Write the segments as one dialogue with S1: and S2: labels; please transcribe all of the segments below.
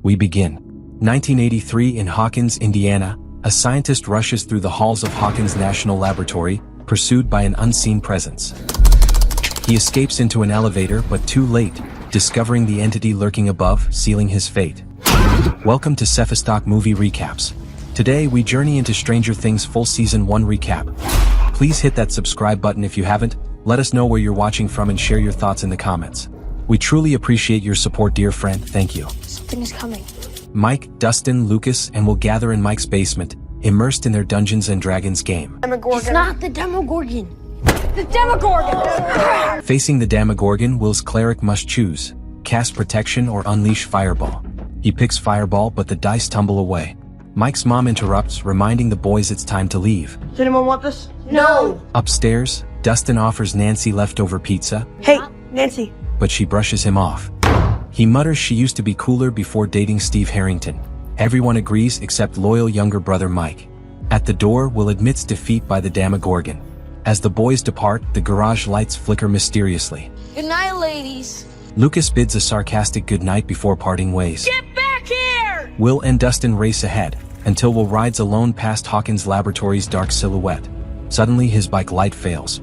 S1: We begin. 1983 in Hawkins, Indiana, a scientist rushes through the halls of Hawkins National Laboratory, pursued by an unseen presence. He escapes into an elevator, but too late, discovering the entity lurking above, sealing his fate. Welcome to Cephastock Movie Recaps. Today we journey into Stranger Things full Season 1 recap. Please hit that subscribe button if you haven't, let us know where you're watching from and share your thoughts in the comments. We truly appreciate your support, dear friend, thank you.
S2: Something is coming.
S1: Mike, Dustin, Lucas, and will gather in Mike's basement, immersed in their Dungeons & Dragons game.
S2: It's not the Demogorgon. The Demogorgon!
S1: Facing the Demogorgon, Will's cleric must choose, cast protection or unleash Fireball. He picks Fireball, but the dice tumble away. Mike's mom interrupts, reminding the boys it's time to leave.
S3: Does anyone want this?
S2: No!
S1: Upstairs, Dustin offers Nancy leftover pizza.
S3: Hey, Nancy.
S1: But she brushes him off. He mutters she used to be cooler before dating Steve Harrington. Everyone agrees except loyal younger brother Mike. At the door, Will admits defeat by the Demogorgon. As the boys depart, the garage lights flicker mysteriously.
S2: Good night, ladies.
S1: Lucas bids a sarcastic goodnight before parting ways.
S2: Get back here!
S1: Will and Dustin race ahead, until Will rides alone past Hawkins Laboratory's dark silhouette. Suddenly his bike light fails.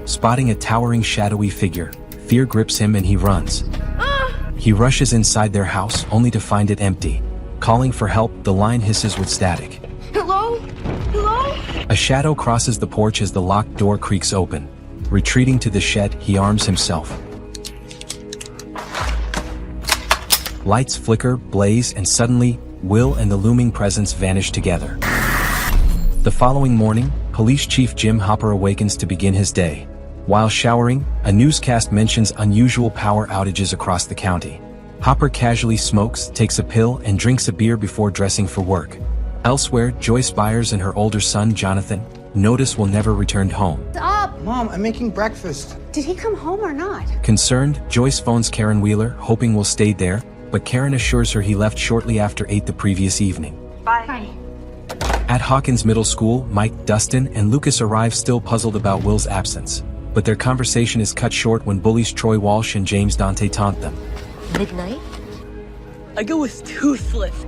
S1: Spotting a towering shadowy figure, fear grips him and he runs. He rushes inside their house only to find it empty. Calling for help, the line hisses with static.
S2: Hello? Hello?
S1: A shadow crosses the porch as the locked door creaks open. Retreating to the shed, he arms himself. Lights flicker, blaze, and suddenly, Will and the looming presence vanish together. The following morning, Police Chief Jim Hopper awakens to begin his day. While showering, a newscast mentions unusual power outages across the county. Hopper casually smokes, takes a pill, and drinks a beer before dressing for work. Elsewhere, Joyce Byers and her older son, Jonathan, notice Will never returned home.
S2: Stop!
S4: Mom, I'm making breakfast.
S2: Did he come home or not?
S1: Concerned, Joyce phones Karen Wheeler, hoping Will stayed there, but Karen assures her he left shortly after 8 the previous evening.
S2: Bye.
S1: At Hawkins Middle School, Mike, Dustin, and Lucas arrive still puzzled about Will's absence. But their conversation is cut short when bullies Troy Walsh and James Dante taunt them.
S2: Midnight?
S3: I go with Toothless.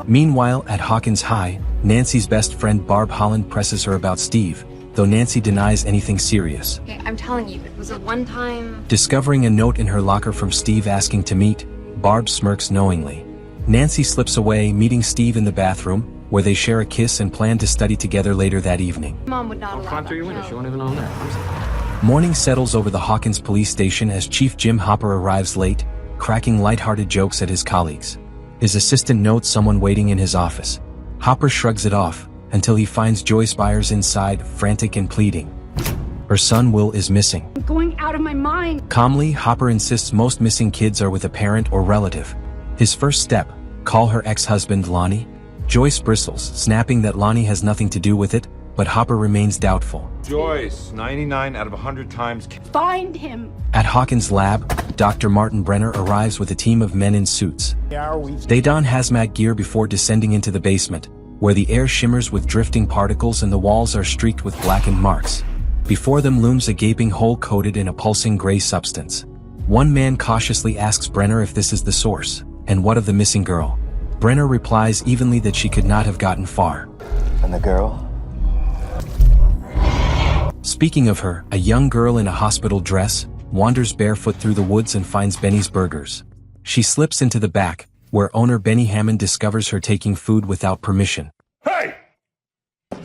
S1: Meanwhile, at Hawkins High, Nancy's best friend Barb Holland presses her about Steve, though Nancy denies anything serious.
S5: Okay, I'm telling you, it was a one-time...
S1: Discovering a note in her locker from Steve asking to meet, Barb smirks knowingly. Nancy slips away, meeting Steve in the bathroom, where they share a kiss and plan to study together later that evening.
S5: Mom would not allow
S6: Climb through your window.
S5: that.
S6: She won't even own that.
S1: Morning settles over the Hawkins police station as Chief Jim Hopper arrives late, cracking lighthearted jokes at his colleagues. His assistant notes someone waiting in his office. Hopper shrugs it off, until he finds Joyce Byers inside, frantic and pleading. Her son Will is missing.
S2: I'm going out of my mind.
S1: Calmly, Hopper insists most missing kids are with a parent or relative. His first step, call her ex-husband Lonnie. Joyce bristles, snapping that Lonnie has nothing to do with it, but Hopper remains doubtful.
S7: Joyce, 99 out of 100 times.
S2: Find him.
S1: At Hawkins' lab, Dr. Martin Brenner arrives with a team of men in suits. They don hazmat gear before descending into the basement, where the air shimmers with drifting particles and the walls are streaked with blackened marks. Before them looms a gaping hole coated in a pulsing gray substance. One man cautiously asks Brenner if this is the source, and what of the missing girl. Brenner replies evenly that she could not have gotten far.
S4: And the girl?
S1: Speaking of her, a young girl in a hospital dress wanders barefoot through the woods and finds Benny's Burgers. She slips into the back, where owner Benny Hammond discovers her taking food without permission.
S7: Hey!
S4: What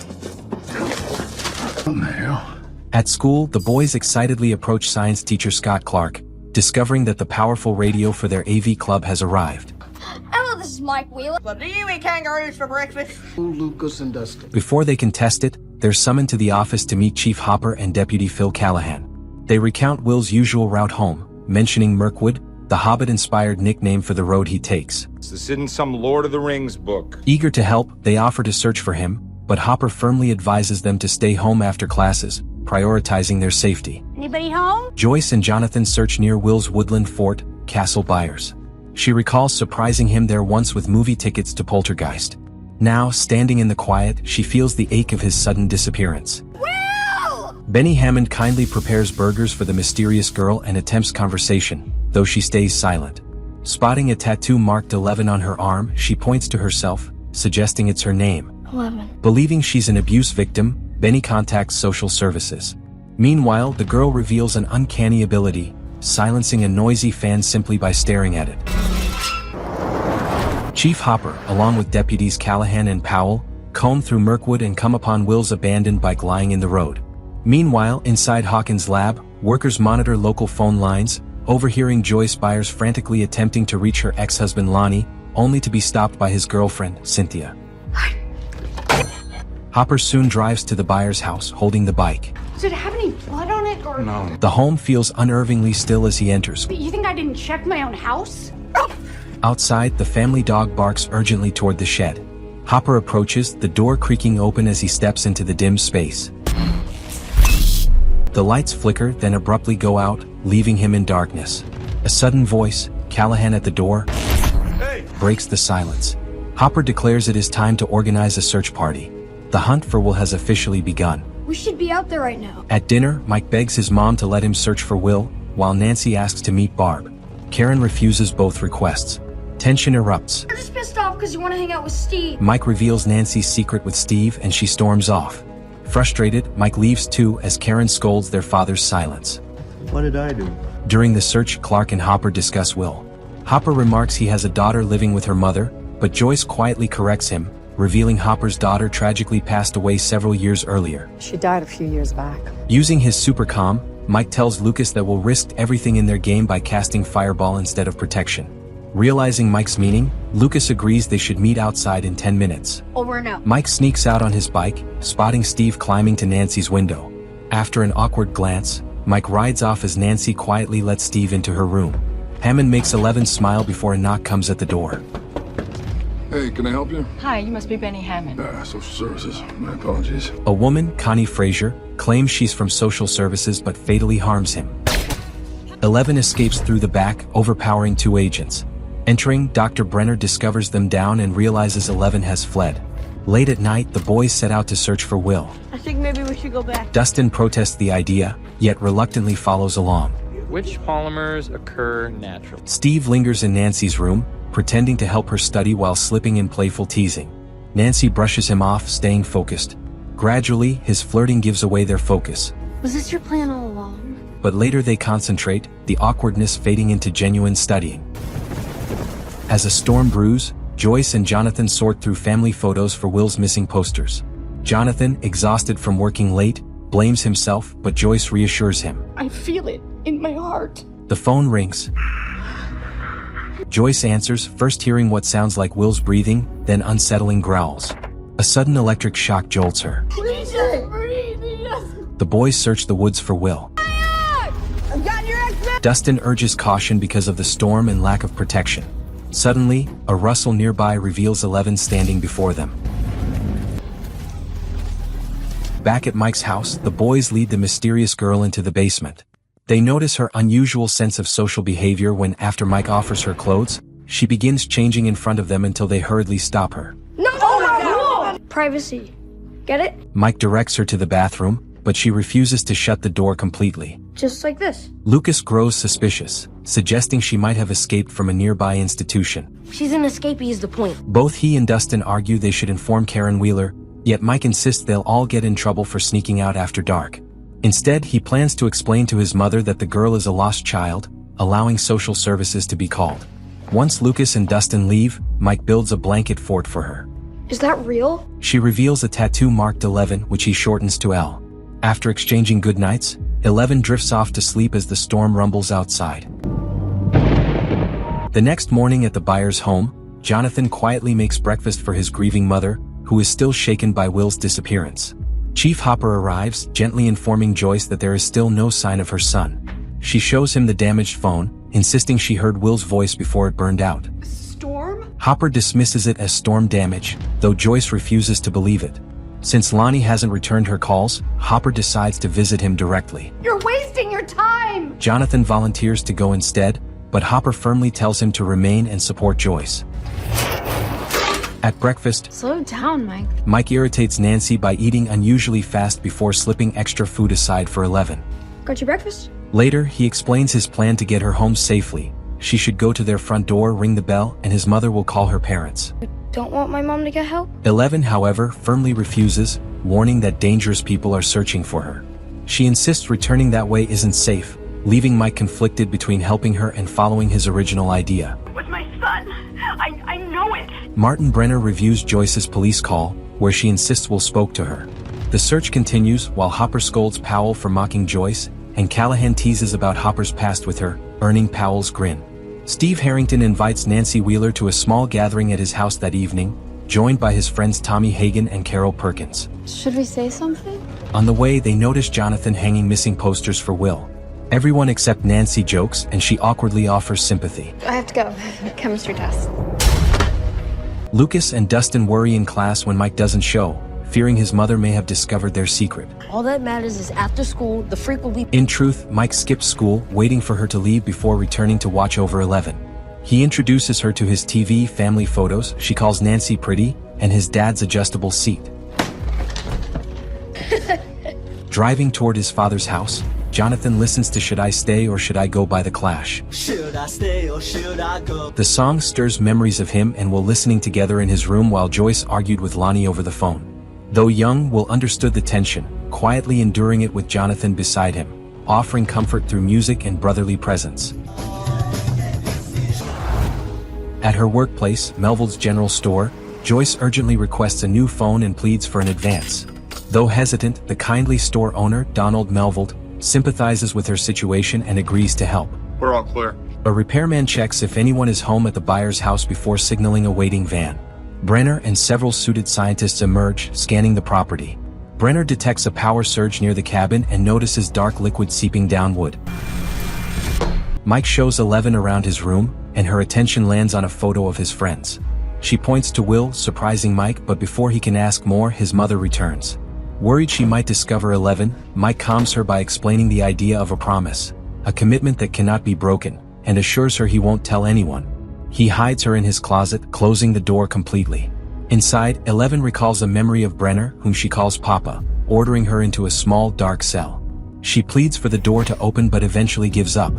S4: the hell?
S1: At school, the boys excitedly approach science teacher Scott Clark, discovering that the powerful radio for their AV club has arrived.
S2: Hello, this is Mike Wheeler.
S3: But do you eat kangaroos for breakfast?
S4: Lucas and Dustin.
S1: Before they can test it, they're summoned to the office to meet Chief Hopper and Deputy Phil Callahan. They recount Will's usual route home, mentioning Mirkwood, the Hobbit-inspired nickname for the road he takes.
S7: This isn't some Lord of the Rings book.
S1: Eager to help, they offer to search for him, but Hopper firmly advises them to stay home after classes, prioritizing their safety.
S2: Anybody home?
S1: Joyce and Jonathan search near Will's woodland fort, Castle Byers. She recalls surprising him there once with movie tickets to Poltergeist. Now, standing in the quiet, she feels the ache of his sudden disappearance.
S2: Will!
S1: Benny Hammond kindly prepares burgers for the mysterious girl and attempts conversation, though she stays silent. Spotting a tattoo marked 11 on her arm, she points to herself, suggesting it's her name.
S2: 11.
S1: Believing she's an abuse victim, Benny contacts social services. Meanwhile, the girl reveals an uncanny ability, silencing a noisy fan simply by staring at it. Chief Hopper, along with deputies Callahan and Powell, comb through Mirkwood and come upon Will's abandoned bike lying in the road. Meanwhile, inside Hawkins' lab, workers monitor local phone lines, overhearing Joyce Byers frantically attempting to reach her ex-husband Lonnie, only to be stopped by his girlfriend, Cynthia. Hopper soon drives to the Byers' house, holding the bike.
S2: Does it have any blood on it, or?
S4: No.
S1: The home feels unnervingly still as he enters.
S2: You think I didn't check my own house?
S1: Outside, the family dog barks urgently toward the shed. Hopper approaches, the door creaking open as he steps into the dim space. The lights flicker, then abruptly go out, leaving him in darkness. A sudden voice, Callahan at the door, breaks the silence. Hopper declares it is time to organize a search party. The hunt for Will has officially begun.
S2: We should be out there right now.
S1: At dinner, Mike begs his mom to let him search for Will, while Nancy asks to meet Barb. Karen refuses both requests. Tension erupts.
S2: You're just pissed off because you want to hang out with Steve.
S1: Mike reveals Nancy's secret with Steve and she storms off. Frustrated, Mike leaves too as Karen scolds their father's silence.
S4: What did I do?
S1: During the search, Clark and Hopper discuss Will. Hopper remarks he has a daughter living with her mother, but Joyce quietly corrects him, revealing Hopper's daughter tragically passed away several years earlier.
S8: She died a few years back.
S1: Using his supercomm, Mike tells Lucas that Will risked everything in their game by casting Fireball instead of protection. Realizing Mike's meaning, Lucas agrees they should meet outside in 10 minutes.
S2: Over and out.
S1: Mike sneaks out on his bike, spotting Steve climbing to Nancy's window. After an awkward glance, Mike rides off as Nancy quietly lets Steve into her room. Hammond makes 11 smile before a knock comes at the door.
S9: Hey, can I help you?
S8: Hi, you must be Benny Hammond.
S9: Social services. My apologies.
S1: A woman, Connie Frazier, claims she's from social services but fatally harms him. 11 escapes through the back, overpowering 2 agents. Entering, Dr. Brenner discovers them down and realizes 11 has fled. Late at night, the boys set out to search for Will.
S3: I think maybe we should go back.
S1: Dustin protests the idea, yet reluctantly follows along.
S6: Which polymers occur naturally?
S1: Steve lingers in Nancy's room, pretending to help her study while slipping in playful teasing. Nancy brushes him off, staying focused. Gradually, his flirting gives away their focus.
S2: Was this your plan all along?
S1: But later they concentrate, the awkwardness fading into genuine studying. As a storm brews, Joyce and Jonathan sort through family photos for Will's missing posters. Jonathan, exhausted from working late, blames himself, but Joyce reassures him.
S2: I feel it in my heart.
S1: The phone rings. Joyce answers, first hearing what sounds like Will's breathing, then unsettling growls. A sudden electric shock jolts her. The boys search the woods for Will.
S3: I've got your exit.
S1: Dustin urges caution because of the storm and lack of protection. Suddenly, a rustle nearby reveals 11 standing before them. Back at Mike's house, the boys lead the mysterious girl into the basement. They notice her unusual sense of social behavior when, after Mike offers her clothes, she begins changing in front of them until they hurriedly stop her.
S2: No! Oh my God! Privacy. Get it?
S1: Mike directs her to the bathroom, but she refuses to shut the door completely.
S2: Just like this.
S1: Lucas grows suspicious, suggesting she might have escaped from a nearby institution.
S2: She's an escapee is the point.
S1: Both he and Dustin argue they should inform Karen Wheeler, yet Mike insists they'll all get in trouble for sneaking out after dark. Instead, he plans to explain to his mother that the girl is a lost child, allowing social services to be called. Once Lucas and Dustin leave, Mike builds a blanket fort for her.
S2: Is that real?
S1: She reveals a tattoo marked 11, which he shortens to L. After exchanging goodnights, 11 drifts off to sleep as the storm rumbles outside. The next morning at the Byers' home, Jonathan quietly makes breakfast for his grieving mother, who is still shaken by Will's disappearance. Chief Hopper arrives, gently informing Joyce that there is still no sign of her son. She shows him the damaged phone, insisting she heard Will's voice before it burned out.
S3: Storm?
S1: Hopper dismisses it as storm damage, though Joyce refuses to believe it. Since Lonnie hasn't returned her calls, Hopper decides to visit him directly.
S2: You're wasting your time!
S1: Jonathan volunteers to go instead, but Hopper firmly tells him to remain and support Joyce. At breakfast,
S5: Slow down, Mike.
S1: Mike irritates Nancy by eating unusually fast before slipping extra food aside for 11.
S2: Got your breakfast?
S1: Later, he explains his plan to get her home safely. She should go to their front door, ring the bell, and his mother will call her parents.
S2: Don't want my mom to get help?
S1: 11, however, firmly refuses, warning that dangerous people are searching for her. She insists returning that way isn't safe, leaving Mike conflicted between helping her and following his original idea.
S3: With my son. I know it.
S1: Martin Brenner reviews Joyce's police call, where she insists Will spoke to her. The search continues while Hopper scolds Powell for mocking Joyce, and Callahan teases about Hopper's past with her, earning Powell's grin. Steve Harrington invites Nancy Wheeler to a small gathering at his house that evening, joined by his friends Tommy Hagen and Carol Perkins.
S2: Should we say something?
S1: On the way, they notice Jonathan hanging missing posters for Will. Everyone except Nancy jokes, and she awkwardly offers sympathy.
S2: I have to go. Chemistry test.
S1: Lucas and Dustin worry in class when Mike doesn't show, fearing his mother may have discovered their secret.
S2: All that matters is after school, the freak will be...
S1: In truth, Mike skips school, waiting for her to leave before returning to watch over 11. He introduces her to his TV family photos, she calls Nancy pretty, and his dad's adjustable seat. Driving toward his father's house, Jonathan listens to Should I Stay or Should I Go by The Clash.
S10: Should I stay or should I go?
S1: The song stirs memories of him and Will listening together in his room while Joyce argued with Lonnie over the phone. Though young, Will understood the tension, quietly enduring it with Jonathan beside him, offering comfort through music and brotherly presence. At her workplace, Melville's General Store, Joyce urgently requests a new phone and pleads for an advance. Though hesitant, the kindly store owner, Donald Melville, sympathizes with her situation and agrees to help.
S9: We're all clear.
S1: A repairman checks if anyone is home at the buyer's house before signaling a waiting van. Brenner and several suited scientists emerge, scanning the property. Brenner detects a power surge near the cabin and notices dark liquid seeping downward. Mike shows 11 around his room, and her attention lands on a photo of his friends. She points to Will, surprising Mike, but before he can ask more, his mother returns. Worried she might discover 11, Mike calms her by explaining the idea of a promise, a commitment that cannot be broken, and assures her he won't tell anyone. He hides her in his closet, closing the door completely. Inside, 11 recalls a memory of Brenner, whom she calls Papa, ordering her into a small, dark cell. She pleads for the door to open but eventually gives up.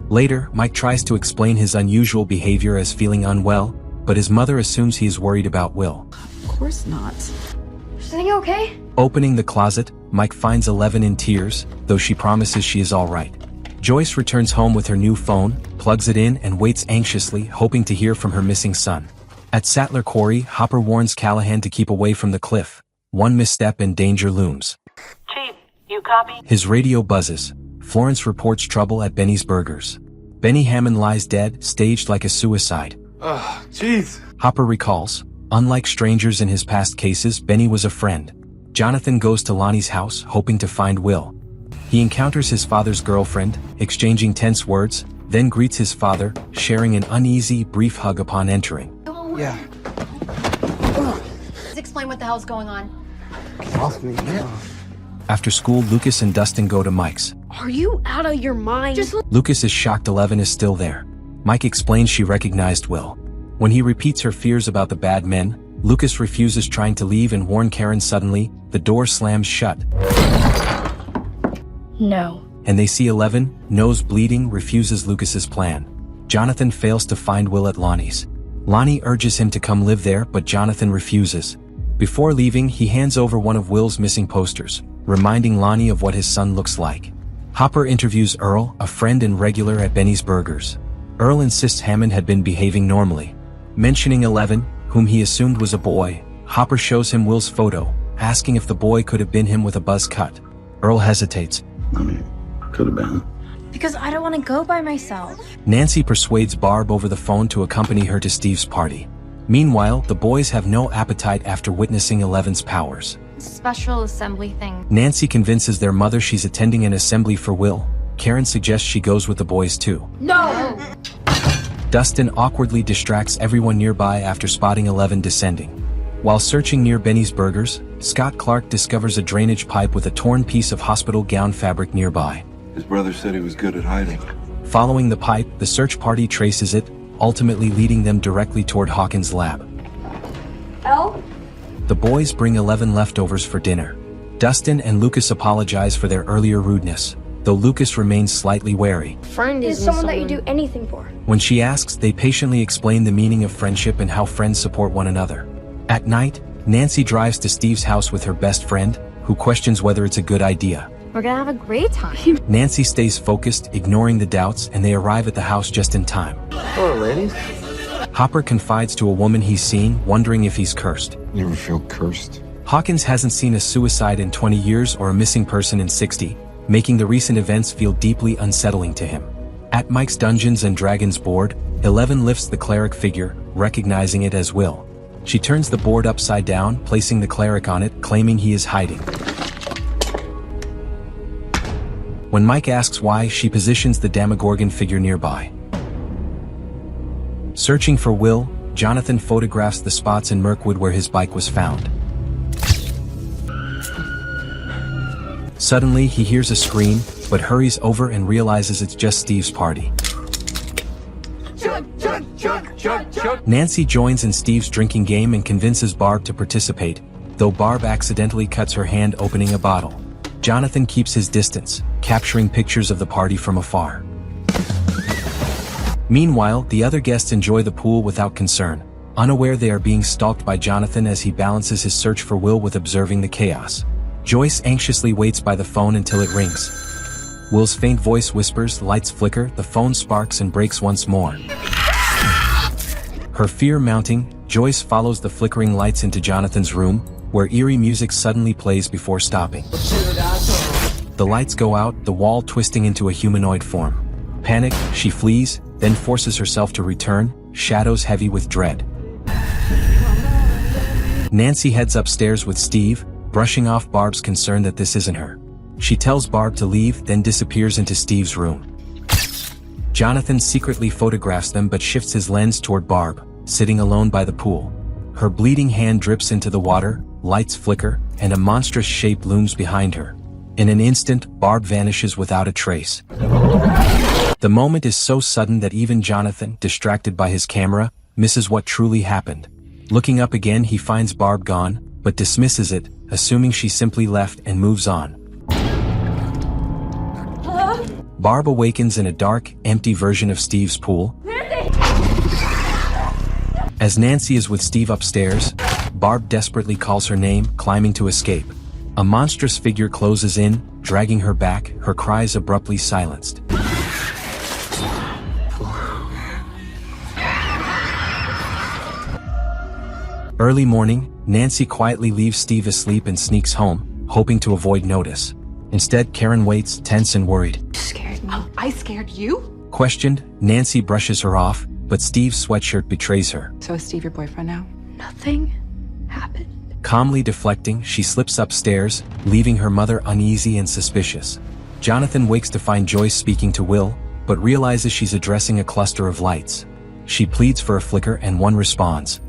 S1: Later, Mike tries to explain his unusual behavior as feeling unwell, but his mother assumes he is worried about Will.
S8: Of course not.
S2: Is everything okay?
S1: Opening the closet, Mike finds 11 in tears, though she promises she is all right. Joyce returns home with her new phone, plugs it in and waits anxiously, hoping to hear from her missing son. At Sattler Quarry, Hopper warns Callahan to keep away from the cliff. One misstep and danger looms.
S3: Chief, you copy?
S1: His radio buzzes. Florence reports trouble at Benny's Burgers. Benny Hammond lies dead, staged like a suicide.
S9: Jeez.
S1: Hopper recalls, unlike strangers in his past cases, Benny was a friend. Jonathan goes to Lonnie's house, hoping to find Will. He encounters his father's girlfriend, exchanging tense words, then greets his father, sharing an uneasy, brief hug upon entering.
S4: Yeah.
S5: Please explain what the hell's going on.
S4: Off me, man.
S1: After school, Lucas and Dustin go to Mike's.
S2: Are you out of your mind?
S1: Lucas is shocked 11 is still there. Mike explains she recognized Will. When he repeats her fears about the bad men, Lucas refuses, trying to leave and warn Karen. Suddenly, the door slams shut.
S2: No.
S1: And they see 11, nose bleeding, refuses Lucas's plan. Jonathan fails to find Will at Lonnie's. Lonnie urges him to come live there, but Jonathan refuses. Before leaving, he hands over one of Will's missing posters, reminding Lonnie of what his son looks like. Hopper interviews Earl, a friend and regular at Benny's Burgers. Earl insists Hammond had been behaving normally. Mentioning 11, whom he assumed was a boy, Hopper shows him Will's photo, asking if the boy could have been him with a buzz cut. Earl hesitates.
S9: I mean, could have been.
S2: Because I don't want to go by myself.
S1: Nancy persuades Barb over the phone to accompany her to Steve's party. Meanwhile, the boys have no appetite after witnessing 11's powers.
S5: Special assembly thing.
S1: Nancy convinces their mother she's attending an assembly for Will. Karen suggests she goes with the boys too.
S2: No!
S1: Dustin awkwardly distracts everyone nearby after spotting 11 descending. While searching near Benny's Burgers, Scott Clark discovers a drainage pipe with a torn piece of hospital gown fabric nearby.
S9: His brother said he was good at hiding.
S1: Following the pipe, the search party traces it, ultimately leading them directly toward Hawkins' lab.
S2: Elle?
S1: The boys bring 11 leftovers for dinner. Dustin and Lucas apologize for their earlier rudeness. though Lucas remains slightly wary.
S2: Friend is someone that you do anything for.
S1: When she asks, they patiently explain the meaning of friendship and how friends support one another. At night, Nancy drives to Steve's house with her best friend, who questions whether it's a good idea.
S5: We're gonna have a great time.
S1: Nancy stays focused, ignoring the doubts, and they arrive at the house just in time.
S4: Hello, ladies.
S1: Hopper confides to a woman he's seen, wondering if he's cursed.
S9: You ever feel cursed?
S1: Hawkins hasn't seen a suicide in 20 years or a missing person in 60, making the recent events feel deeply unsettling to him. At Mike's Dungeons and Dragons board, 11 lifts the cleric figure, recognizing it as Will. She turns the board upside down, placing the cleric on it, claiming he is hiding. When Mike asks why, she positions the Demogorgon figure nearby. Searching for Will, Jonathan photographs the spots in Mirkwood where his bike was found. Suddenly, he hears a scream, but hurries over and realizes it's just Steve's party. Nancy joins in Steve's drinking game and convinces Barb to participate, though Barb accidentally cuts her hand opening a bottle. Jonathan keeps his distance, capturing pictures of the party from afar. Meanwhile, the other guests enjoy the pool without concern, unaware they are being stalked by Jonathan as he balances his search for Will with observing the chaos. Joyce anxiously waits by the phone until it rings. Will's faint voice whispers, lights flicker, the phone sparks and breaks once more. Her fear mounting, Joyce follows the flickering lights into Jonathan's room, where eerie music suddenly plays before stopping. The lights go out, the wall twisting into a humanoid form. Panicked, she flees, then forces herself to return, shadows heavy with dread. Nancy heads upstairs with Steve, brushing off Barb's concern that this isn't her. She tells Barb to leave, then disappears into Steve's room. Jonathan secretly photographs them but shifts his lens toward Barb, sitting alone by the pool. Her bleeding hand drips into the water, lights flicker, and a monstrous shape looms behind her. In an instant, Barb vanishes without a trace. The moment is so sudden that even Jonathan, distracted by his camera, misses what truly happened. Looking up again, he finds Barb gone, but dismisses it, assuming she simply left and moves on.
S2: Hello?
S1: Barb awakens in a dark, empty version of Steve's pool.
S2: Nancy!
S1: As Nancy is with Steve upstairs, Barb desperately calls her name, climbing to escape. A monstrous figure closes in, dragging her back, her cries abruptly silenced. Early morning, Nancy quietly leaves Steve asleep and sneaks home, hoping to avoid notice. Instead, Karen waits, tense and worried.
S8: Scared me. Oh, I scared you?
S1: Questioned, Nancy brushes her off, but Steve's sweatshirt betrays her.
S8: So is Steve your boyfriend now?
S2: Nothing happened.
S1: Calmly deflecting, she slips upstairs, leaving her mother uneasy and suspicious. Jonathan wakes to find Joyce speaking to Will, but realizes she's addressing a cluster of lights. She pleads for a flicker and one responds.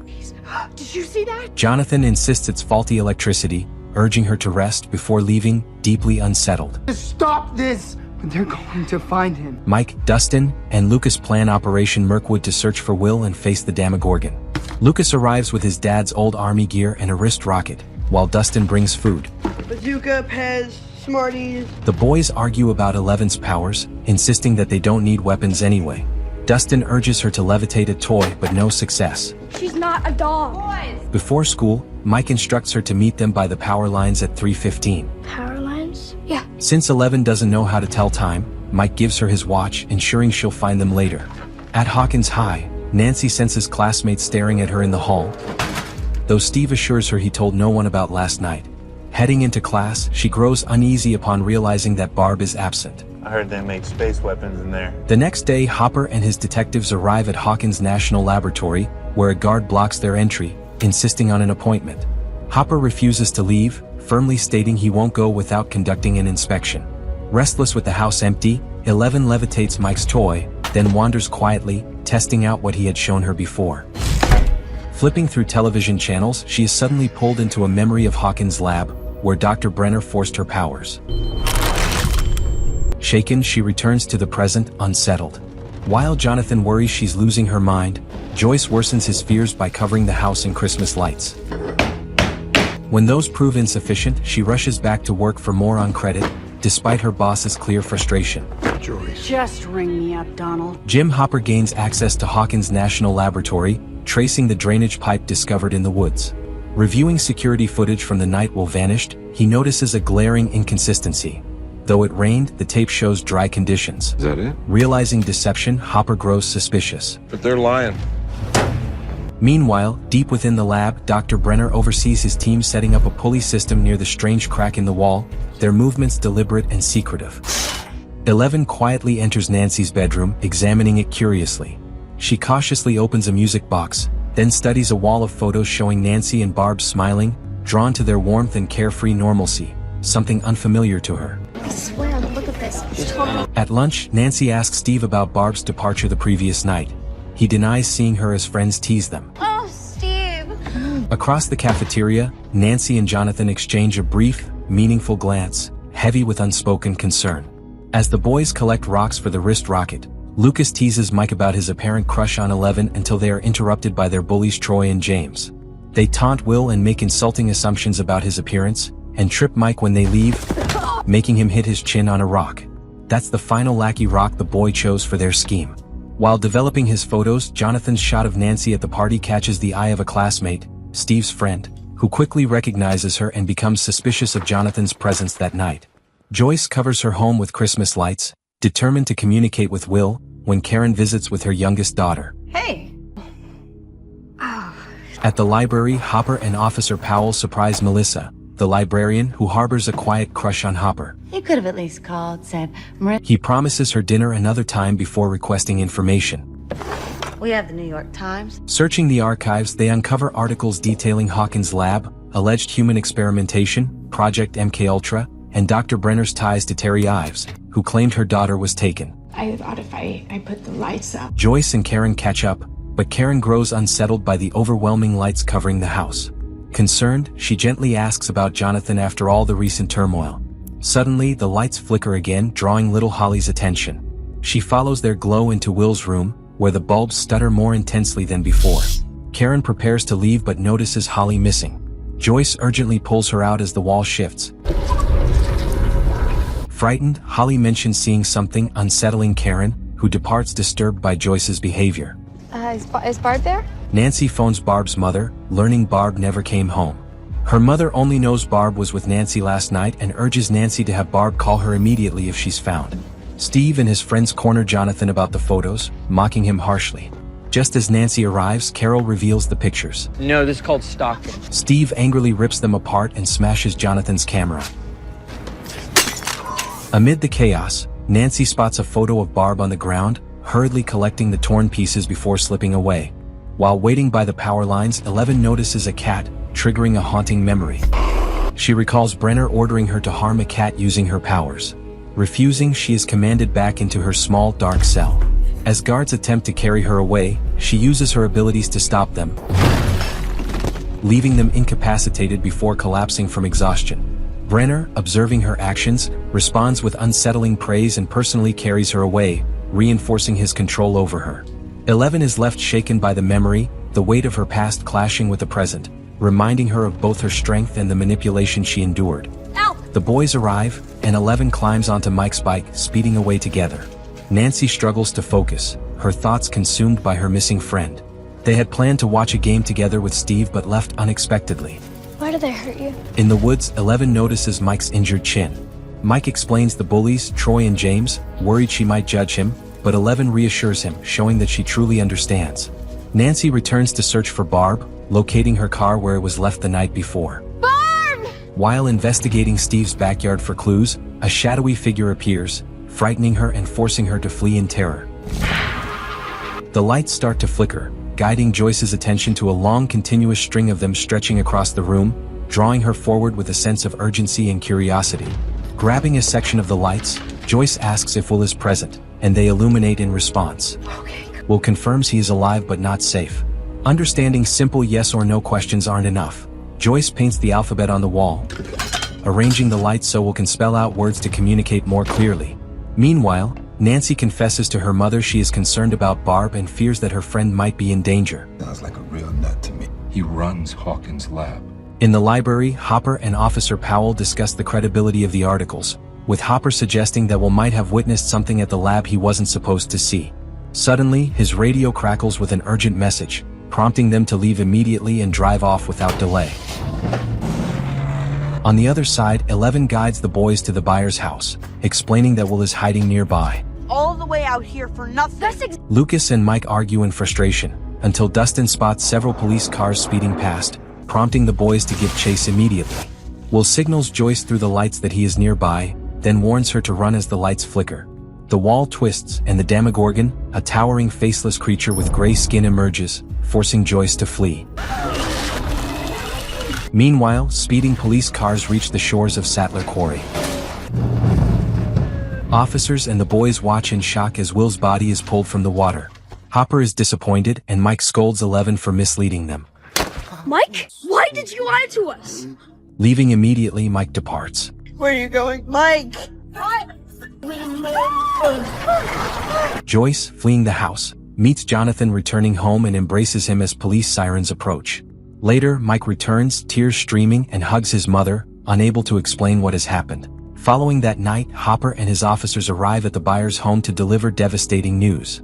S2: Did you see that?
S1: Jonathan insists it's faulty electricity, urging her to rest before leaving, deeply unsettled.
S4: Stop this! They're going to find him.
S1: Mike, Dustin, and Lucas plan Operation Mirkwood to search for Will and face the Demogorgon. Lucas arrives with his dad's old army gear and a wrist rocket, while Dustin brings food.
S11: Bazooka, Pez, Smarties.
S1: The boys argue about Eleven's powers, insisting that they don't need weapons anyway. Dustin urges her to levitate a toy, but no success.
S2: She's not a dog. Boys!
S1: Before school, Mike instructs her to meet them by the power lines at 3:15.
S2: Power lines? Yeah.
S1: Since 11 doesn't know how to tell time, Mike gives her his watch, ensuring she'll find them later. At Hawkins High, Nancy senses classmates staring at her in the hall, though Steve assures her he told no one about last night. Heading into class, she grows uneasy upon realizing that Barb is absent.
S12: I heard they make space weapons in there.
S1: The next day, Hopper and his detectives arrive at Hawkins National Laboratory, where a guard blocks their entry, insisting on an appointment. Hopper refuses to leave, firmly stating he won't go without conducting an inspection. Restless with the house empty, 11 levitates Mike's toy, then wanders quietly, testing out what he had shown her before. Flipping through television channels, she is suddenly pulled into a memory of Hawkins' lab, where Dr. Brenner forced her powers. Shaken, she returns to the present, unsettled. While Jonathan worries she's losing her mind, Joyce worsens his fears by covering the house in Christmas lights. When those prove insufficient, she rushes back to work for more on credit, despite her boss's clear frustration.
S2: Just ring me up, Donald.
S1: Jim Hopper gains access to Hawkins National Laboratory, tracing the drainage pipe discovered in the woods. Reviewing security footage from the night while vanished, he notices a glaring inconsistency. Though it rained, the tape shows dry conditions.
S9: Is that it?
S1: Realizing deception, Hopper grows suspicious.
S9: But they're lying.
S1: Meanwhile, deep within the lab, Dr. Brenner oversees his team setting up a pulley system near the strange crack in the wall, their movements deliberate and secretive. 11 quietly enters Nancy's bedroom, examining it curiously. She cautiously opens a music box, then studies a wall of photos showing Nancy and Barb smiling, drawn to their warmth and carefree normalcy, something unfamiliar to her.
S5: I swear, look at this. It's totally...
S1: At lunch, Nancy asks Steve about Barb's departure the previous night. He denies seeing her as friends tease them.
S5: Oh, Steve.
S1: Across the cafeteria, Nancy and Jonathan exchange a brief, meaningful glance, heavy with unspoken concern. As the boys collect rocks for the wrist rocket, Lucas teases Mike about his apparent crush on 11 until they are interrupted by their bullies Troy and James. They taunt Will and make insulting assumptions about his appearance, and trip Mike when they leave, making him hit his chin on a rock. That's the final lackey rock the boy chose for their scheme. While developing his photos, Jonathan's shot of Nancy at the party catches the eye of a classmate, Steve's friend, who quickly recognizes her and becomes suspicious of Jonathan's presence that night. Joyce covers her home with Christmas lights, determined to communicate with Will, when Karen visits with her youngest daughter.
S2: Hey.
S1: At the library, Hopper and Officer Powell surprise Melissa, the librarian who harbors a quiet crush on Hopper.
S2: You could have at least called, said,
S1: He promises her dinner another time before requesting information.
S2: we have the New York Times.
S1: Searching the archives, they uncover articles detailing Hawkins' lab, alleged human experimentation, Project MKUltra, and Dr. Brenner's ties to Terry Ives, who claimed her daughter was taken.
S13: I thought if I put the lights up.
S1: Joyce and Karen catch up, but Karen grows unsettled by the overwhelming lights covering the house. Concerned, she gently asks about Jonathan after all the recent turmoil. Suddenly, the lights flicker again, drawing little Holly's attention. She follows their glow into Will's room, where the bulbs stutter more intensely than before. Karen prepares to leave but notices Holly missing. Joyce urgently pulls her out as the wall shifts. Frightened, Holly mentions seeing something, unsettling Karen, who departs disturbed by Joyce's behavior.
S5: Is Barb there?
S1: Nancy phones Barb's mother, learning Barb never came home. Her mother only knows Barb was with Nancy last night and urges Nancy to have Barb call her immediately if she's found. Steve and his friends corner Jonathan about the photos, mocking him harshly. Just as Nancy arrives, Carol reveals the pictures.
S6: No, this is called stalking.
S1: Steve angrily rips them apart and smashes Jonathan's camera. Amid the chaos, Nancy spots a photo of Barb on the ground, hurriedly collecting the torn pieces before slipping away. While waiting by the power lines, 11 notices a cat, triggering a haunting memory. She recalls Brenner ordering her to harm a cat using her powers. Refusing, she is commanded back into her small, dark cell. As guards attempt to carry her away, she uses her abilities to stop them, leaving them incapacitated before collapsing from exhaustion. Brenner, observing her actions, responds with unsettling praise and personally carries her away, reinforcing his control over her. 11 is left shaken by the memory, the weight of her past clashing with the present, reminding her of both her strength and the manipulation she endured.
S5: Ow!
S1: The boys arrive, and 11 climbs onto Mike's bike, speeding away together. Nancy struggles to focus, her thoughts consumed by her missing friend. They had planned to watch a game together with Steve but left unexpectedly.
S5: Why did they hurt you?
S1: In the woods, 11 notices Mike's injured chin. Mike explains the bullies, Troy and James, worried she might judge him, but 11 reassures him, showing that she truly understands. Nancy returns to search for Barb, locating her car where it was left the night before.
S5: Barb!
S1: While investigating Steve's backyard for clues, a shadowy figure appears, frightening her and forcing her to flee in terror. The lights start to flicker, guiding Joyce's attention to a long continuous string of them stretching across the room, drawing her forward with a sense of urgency and curiosity. Grabbing a section of the lights, Joyce asks if Will is present, and they illuminate in response. Will confirms he is alive but not safe. Understanding simple yes or no questions aren't enough. Joyce paints the alphabet on the wall, arranging the lights so Will can spell out words to communicate more clearly. Meanwhile, Nancy confesses to her mother she is concerned about Barb and fears that her friend might be in danger.
S9: Sounds like a real nut to me. He runs Hawkins' lab.
S1: In the library, Hopper and Officer Powell discuss the credibility of the articles. with Hopper suggesting that Will might have witnessed something at the lab he wasn't supposed to see. Suddenly, his radio crackles with an urgent message, prompting them to leave immediately and drive off without delay. On the other side, 11 guides the boys to the buyer's house, explaining that Will is hiding nearby.
S11: All the way out here for nothing.
S1: Lucas and Mike argue in frustration, until Dustin spots several police cars speeding past, prompting the boys to give chase immediately. Will signals Joyce through the lights that he is nearby, then warns her to run as the lights flicker. The wall twists and the Demogorgon, a towering faceless creature with gray skin, emerges, forcing Joyce to flee. Meanwhile, speeding police cars reach the shores of Sattler Quarry. Officers and the boys watch in shock as Will's body is pulled from the water. Hopper is disappointed and Mike scolds 11 for misleading them.
S2: Mike? Why did you lie to us?
S1: Leaving immediately, Mike departs.
S11: Where are you going? Mike!
S1: Joyce, fleeing the house, meets Jonathan returning home and embraces him as police sirens approach. Later, Mike returns, tears streaming, and hugs his mother, unable to explain what has happened. Following that night, Hopper and his officers arrive at the buyer's home to deliver devastating news.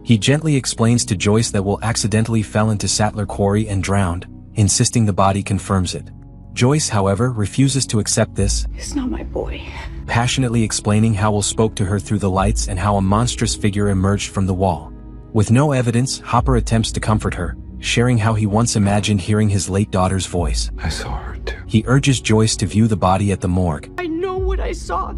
S1: He gently explains to Joyce that Will accidentally fell into Sattler Quarry and drowned, insisting the body confirms it. Joyce, however, refuses to accept this.
S13: It's not my boy.
S1: Passionately explaining how Will spoke to her through the lights and how a monstrous figure emerged from the wall. With no evidence, Hopper attempts to comfort her, sharing how he once imagined hearing his late daughter's voice.
S9: I saw her too.
S1: He urges Joyce to view the body at the morgue.
S11: I know what I saw.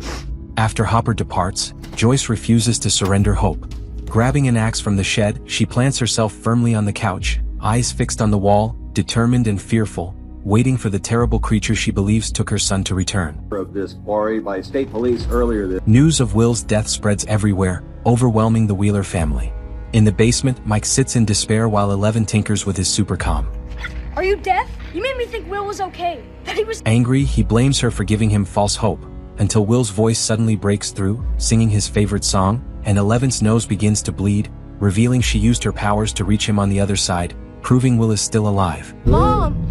S1: After Hopper departs, Joyce refuses to surrender hope. Grabbing an axe from the shed, she plants herself firmly on the couch, eyes fixed on the wall, determined and fearful, waiting for the terrible creature she believes took her son to return.
S14: Of this quarry by state police earlier this
S1: News of Will's death spreads everywhere, overwhelming the Wheeler family. In the basement, Mike sits in despair while 11 tinkers with his supercom.
S2: Are you deaf? You made me think Will was okay. That he was—
S1: Angry, he blames her for giving him false hope, until Will's voice suddenly breaks through, singing his favorite song, and 11's nose begins to bleed, revealing she used her powers to reach him on the other side, proving Will is still alive.
S2: Mom!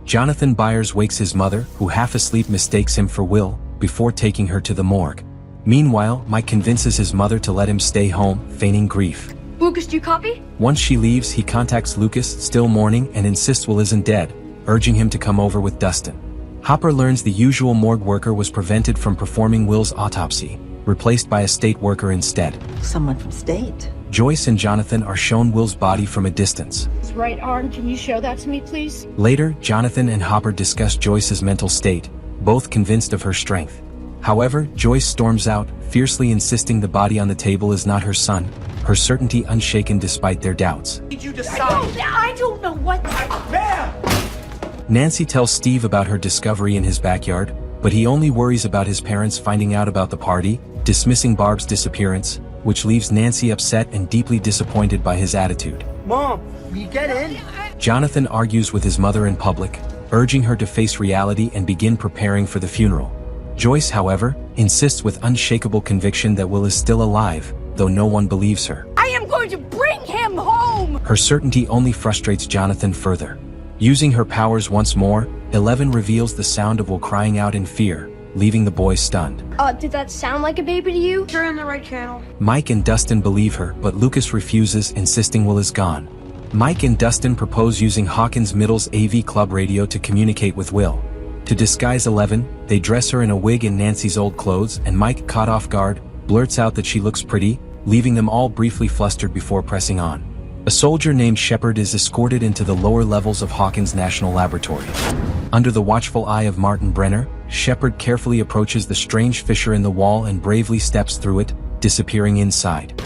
S1: Jonathan Byers wakes his mother, who half asleep mistakes him for Will, before taking her to the morgue. Meanwhile, Mike convinces his mother to let him stay home, feigning grief.
S2: Lucas, do you copy?
S1: Once she leaves, he contacts Lucas, still mourning, and insists Will isn't dead, urging him to come over with Dustin. Hopper learns the usual morgue worker was prevented from performing Will's autopsy, replaced by a state worker instead.
S13: Someone from state.
S1: Joyce and Jonathan are shown Will's body from a distance.
S13: His right arm, can you show that to me, please?
S1: Later, Jonathan and Hopper discuss Joyce's mental state, both convinced of her strength. However, Joyce storms out, fiercely insisting the body on the table is not her son, her certainty unshaken despite their doubts.
S11: Did you decide?
S2: I don't know what—
S1: Nancy tells Steve about her discovery in his backyard, but he only worries about his parents finding out about the party, dismissing Barb's disappearance, which leaves Nancy upset and deeply disappointed by his attitude.
S4: Mom, will you get in?
S1: Jonathan argues with his mother in public, urging her to face reality and begin preparing for the funeral. Joyce, however, insists with unshakable conviction that Will is still alive, though no one believes her.
S2: I am going to bring him home!
S1: Her certainty only frustrates Jonathan further. Using her powers once more, 11 reveals the sound of Will crying out in fear, leaving the boy stunned.
S2: Did that sound like a baby to you?
S11: You're on the right channel.
S1: Mike and Dustin believe her, but Lucas refuses, insisting Will is gone. Mike and Dustin propose using Hawkins Middle's AV club radio to communicate with Will. To disguise 11, they dress her in a wig in Nancy's old clothes, and Mike, caught off guard, blurts out that she looks pretty, leaving them all briefly flustered before pressing on. A soldier named Shepard is escorted into the lower levels of Hawkins National Laboratory. Under the watchful eye of Martin Brenner, Shepard carefully approaches the strange fissure in the wall and bravely steps through it, disappearing inside.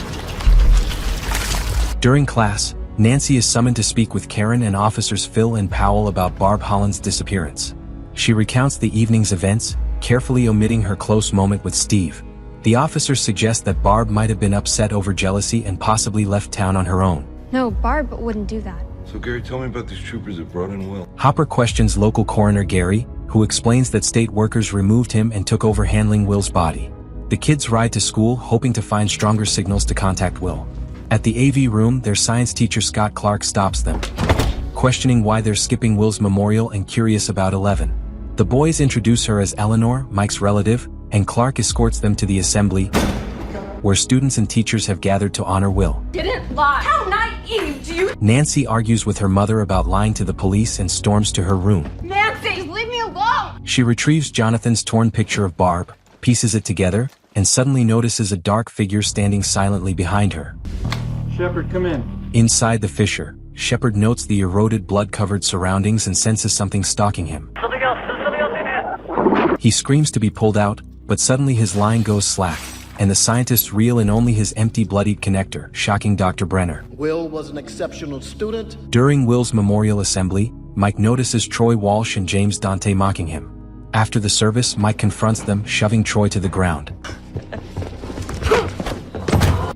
S1: During class, Nancy is summoned to speak with Karen and officers Phil and Powell about Barb Holland's disappearance. She recounts the evening's events, carefully omitting her close moment with Steve. The officers suggest that Barb might have been upset over jealousy and possibly left town on her own.
S5: No, Barb wouldn't do that.
S9: So Gary, tell me about these troopers that brought in Will.
S1: Hopper questions local coroner Gary, who explains that state workers removed him and took over handling Will's body. The kids ride to school hoping to find stronger signals to contact Will. At the AV room, their science teacher Scott Clark stops them, questioning why they're skipping Will's memorial and curious about 11. The boys introduce her as Eleanor, Mike's relative, and Clark escorts them to the assembly, where students and teachers have gathered to honor Will.
S2: Didn't lie. How naive do you?
S1: Nancy argues with her mother about lying to the police and storms to her room.
S2: Nancy, just leave me alone.
S1: She retrieves Jonathan's torn picture of Barb, pieces it together, and suddenly notices a dark figure standing silently behind her.
S15: Shepard, come in.
S1: Inside the fissure, Shepard notes the eroded, blood-covered surroundings and senses something stalking him.
S3: Something else in here.
S1: He screams to be pulled out, but suddenly his line goes slack, and the scientists reel in only his empty, bloodied connector, shocking Dr. Brenner.
S16: Will was an exceptional student.
S1: During Will's memorial assembly, Mike notices Troy Walsh and James Dante mocking him. After the service, Mike confronts them, shoving Troy to the ground.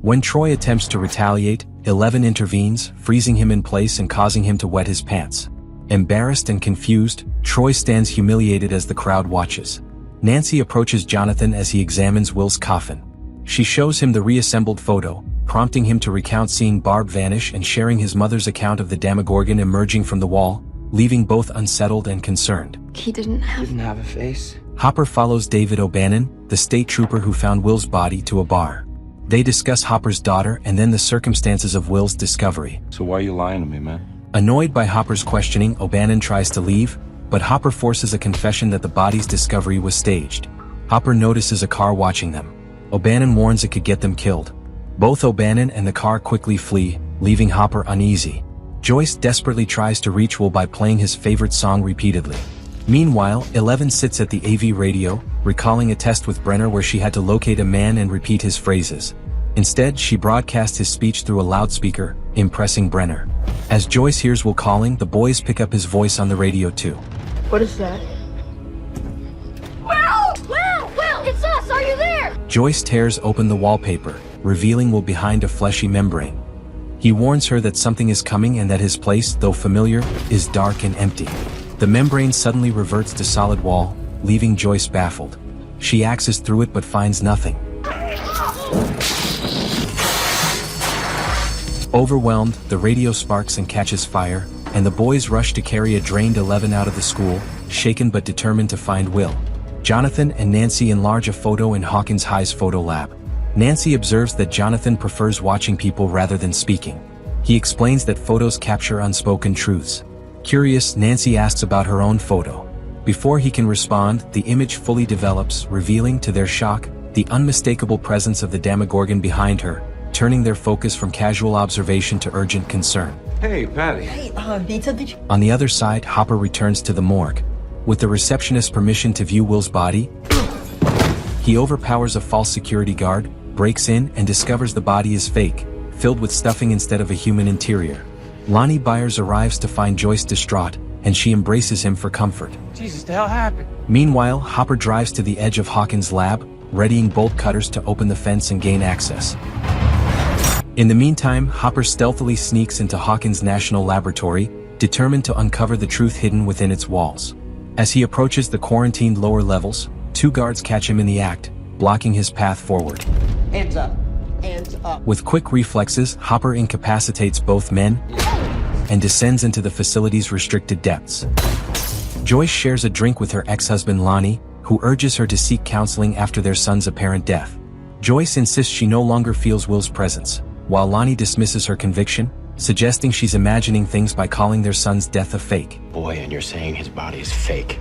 S1: When Troy attempts to retaliate, 11 intervenes, freezing him in place and causing him to wet his pants. Embarrassed and confused, Troy stands humiliated as the crowd watches. Nancy approaches Jonathan as he examines Will's coffin. She shows him the reassembled photo, prompting him to recount seeing Barb vanish and sharing his mother's account of the Demogorgon emerging from the wall, leaving both unsettled and concerned.
S8: He didn't have
S6: a face.
S1: Hopper follows David O'Bannon, the state trooper who found Will's body, to a bar. They discuss Hopper's daughter and then the circumstances of Will's discovery.
S9: So why are you lying to me, man?
S1: Annoyed by Hopper's questioning, O'Bannon tries to leave, but Hopper forces a confession that the body's discovery was staged. Hopper notices a car watching them. O'Bannon warns it could get them killed. Both O'Bannon and the car quickly flee, leaving Hopper uneasy. Joyce desperately tries to reach Will by playing his favorite song repeatedly. Meanwhile, 11 sits at the AV radio, recalling a test with Brenner where she had to locate a man and repeat his phrases. Instead, she broadcasts his speech through a loudspeaker, impressing Brenner. As Joyce hears Will calling, the boys pick up his voice on the radio too.
S13: What is that?
S2: Will, it's us. Are you there?
S1: Joyce tears open the wallpaper, revealing Will behind a fleshy membrane. He warns her that something is coming and that his place, though familiar, is dark and empty. The membrane suddenly reverts to solid wall, leaving Joyce baffled. She axes through it but finds nothing. Overwhelmed, the radio sparks and catches fire, and the boys rush to carry a drained 11 out of the school, shaken but determined to find Will. Jonathan and Nancy enlarge a photo in Hawkins High's photo lab. Nancy observes that Jonathan prefers watching people rather than speaking. He explains that photos capture unspoken truths. Curious, Nancy asks about her own photo. Before he can respond, the image fully develops, revealing, to their shock, the unmistakable presence of the Demogorgon behind her, turning their focus from casual observation to urgent concern.
S7: Hey, Patty.
S1: On the other side, Hopper returns to the morgue. With the receptionist's permission to view Will's body, he overpowers a false security guard, breaks in, and discovers the body is fake, filled with stuffing instead of a human interior. Lonnie Byers arrives to find Joyce distraught, and she embraces him for comfort.
S6: Jesus, the hell happened?
S1: Meanwhile, Hopper drives to the edge of Hawkins' lab, readying bolt cutters to open the fence and gain access. In the meantime, Hopper stealthily sneaks into Hawkins' National Laboratory, determined to uncover the truth hidden within its walls. As he approaches the quarantined lower levels, 2 guards catch him in the act, blocking his path forward.
S11: Hands up. Hands up.
S1: With quick reflexes, Hopper incapacitates both men and descends into the facility's restricted depths. Joyce shares a drink with her ex-husband Lonnie, who urges her to seek counseling after their son's apparent death. Joyce insists she no longer feels Will's presence, while Lonnie dismisses her conviction, suggesting she's imagining things by calling their son's death a fake.
S17: Boy, and you're saying his body is fake.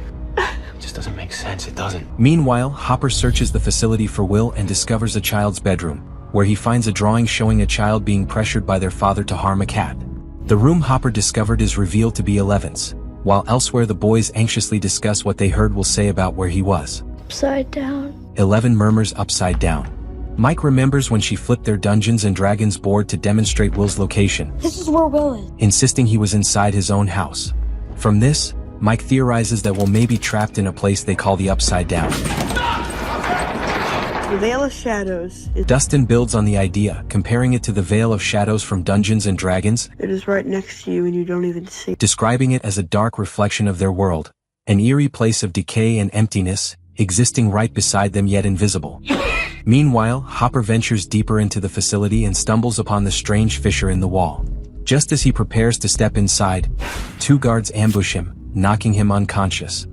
S17: Just doesn't make sense, it doesn't.
S1: Meanwhile, Hopper searches the facility for Will and discovers a child's bedroom, where he finds a drawing showing a child being pressured by their father to harm a cat. The room Hopper discovered is revealed to be 11's, while elsewhere the boys anxiously discuss what they heard Will say about where he was.
S5: Upside down.
S1: 11 murmurs upside down. Mike remembers when she flipped their Dungeons and Dragons board to demonstrate Will's location.
S2: This is where Will is.
S1: Insisting he was inside his own house. From this, Mike theorizes that Will may be trapped in a place they call the Upside Down.
S11: The Veil of Shadows.
S1: Dustin builds on the idea, comparing it to the Veil of Shadows from Dungeons and Dragons.
S11: It is right next to you and you don't even see.
S1: Describing it as a dark reflection of their world. An eerie place of decay and emptiness, existing right beside them yet invisible. Meanwhile, Hopper ventures deeper into the facility and stumbles upon the strange fissure in the wall. Just as he prepares to step inside, 2 guards ambush him, knocking him unconscious.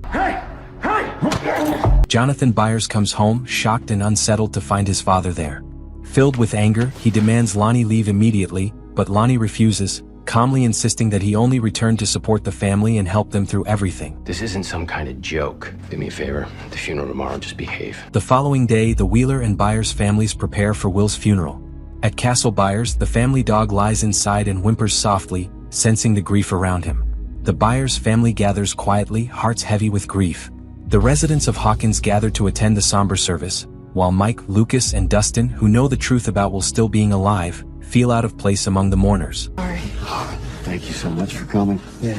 S1: Jonathan Byers comes home, shocked and unsettled to find his father there. Filled with anger, he demands Lonnie leave immediately, but Lonnie refuses, calmly insisting that he only returned to support the family and help them through everything.
S17: This isn't some kind of joke. Do me a favor. The funeral tomorrow, just behave.
S1: The following day, the Wheeler and Byers families prepare for Will's funeral. At Castle Byers, the family dog lies inside and whimpers softly, sensing the grief around him. The Byers family gathers quietly, hearts heavy with grief. The residents of Hawkins gather to attend the somber service, while Mike, Lucas, and Dustin, who know the truth about Will still being alive, feel out of place among the mourners.
S14: Thank you so much for coming.
S4: Yeah.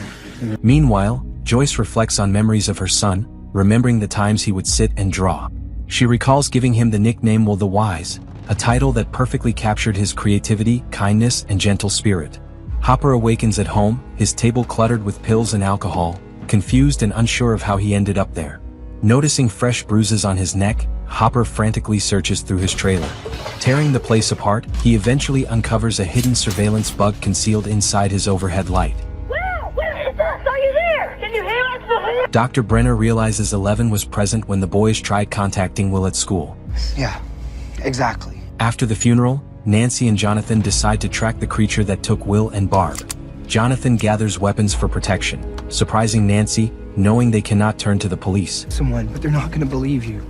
S1: Meanwhile, Joyce reflects on memories of her son, remembering the times he would sit and draw. She recalls giving him the nickname Will the Wise, a title that perfectly captured his creativity, kindness, and gentle spirit. Hopper awakens at home, his table cluttered with pills and alcohol, confused and unsure of how he ended up there. Noticing fresh bruises on his neck, Hopper frantically searches through his trailer. Tearing the place apart, he eventually uncovers a hidden surveillance bug concealed inside his overhead light.
S3: Will, it's us! Are you there? Can you hear us?
S1: Dr. Brenner realizes 11 was present when the boys tried contacting Will at school.
S4: Yeah, exactly.
S1: After the funeral, Nancy and Jonathan decide to track the creature that took Will and Barb. Jonathan gathers weapons for protection, surprising Nancy, knowing they cannot turn to the police.
S4: Someone, but they're not gonna believe you.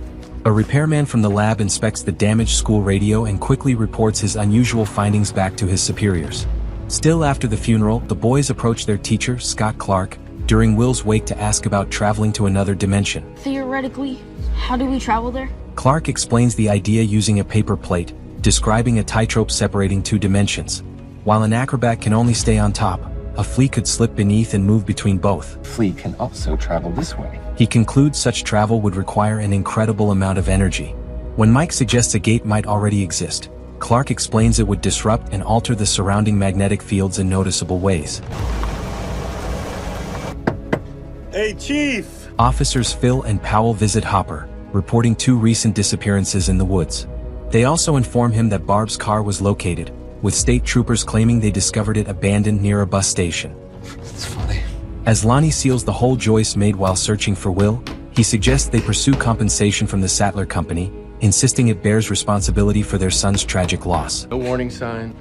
S1: A repairman from the lab inspects the damaged school radio and quickly reports his unusual findings back to his superiors. Still after the funeral, the boys approach their teacher, Scott Clark, during Will's wake to ask about traveling to another dimension.
S2: Theoretically, how do we travel there?
S1: Clark explains the idea using a paper plate, describing a tightrope separating two dimensions. While an acrobat can only stay on top, a flea could slip beneath and move between both.
S17: Flea can also travel this way.
S1: He concludes such travel would require an incredible amount of energy. When Mike suggests a gate might already exist, Clark explains it would disrupt and alter the surrounding magnetic fields in noticeable ways.
S12: Hey, Chief!
S1: Officers Phil and Powell visit Hopper, reporting 2 recent disappearances in the woods. They also inform him that Barb's car was located, with state troopers claiming they discovered it abandoned near a bus station.
S17: It's funny.
S1: As Lonnie seals the hole Joyce made while searching for Will, he suggests they pursue compensation from the Sattler Company, insisting it bears responsibility for their son's tragic loss.
S17: No warning sign.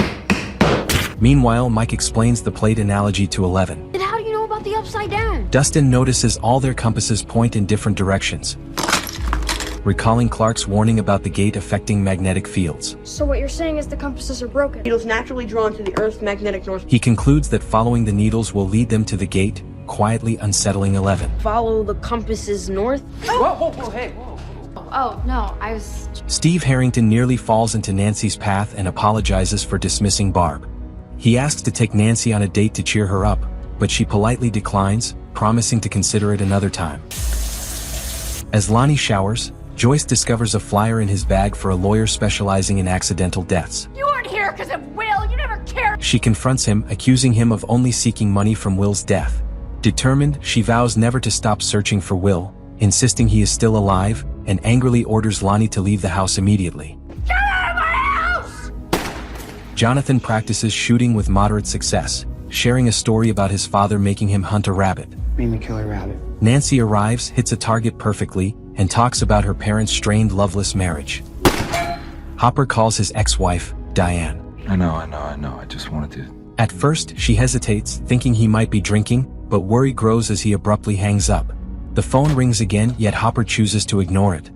S1: Meanwhile, Mike explains the plate analogy to 11.
S2: Then how do you know about the upside down?
S1: Dustin notices all their compasses point in different directions, recalling Clark's warning about the gate affecting magnetic fields.
S2: So what you're saying is the compasses are broken.
S11: Needles naturally drawn to the Earth's magnetic north.
S1: He concludes that following the needles will lead them to the gate, quietly unsettling 11.
S2: Follow the compasses north?
S5: Oh, no, I was...
S1: Steve Harrington nearly falls into Nancy's path and apologizes for dismissing Barb. He asks to take Nancy on a date to cheer her up, but she politely declines, promising to consider it another time. As Lonnie showers, Joyce discovers a flyer in his bag for a lawyer specializing in accidental deaths.
S2: You aren't here because of Will. You never cared.
S1: She confronts him, accusing him of only seeking money from Will's death. Determined, she vows never to stop searching for Will, insisting he is still alive, and angrily orders Lonnie to leave the house immediately.
S2: Get out of my house!
S1: Jonathan practices shooting with moderate success, sharing a story about his father making him hunt a rabbit.
S4: Made me kill a rabbit.
S1: Nancy arrives, hits a target perfectly, and talks about her parents' strained loveless marriage. Hopper calls his ex-wife, Diane.
S9: I know. I just wanted to...
S1: At first, she hesitates, thinking he might be drinking, but worry grows as he abruptly hangs up. The phone rings again, yet Hopper chooses to ignore it.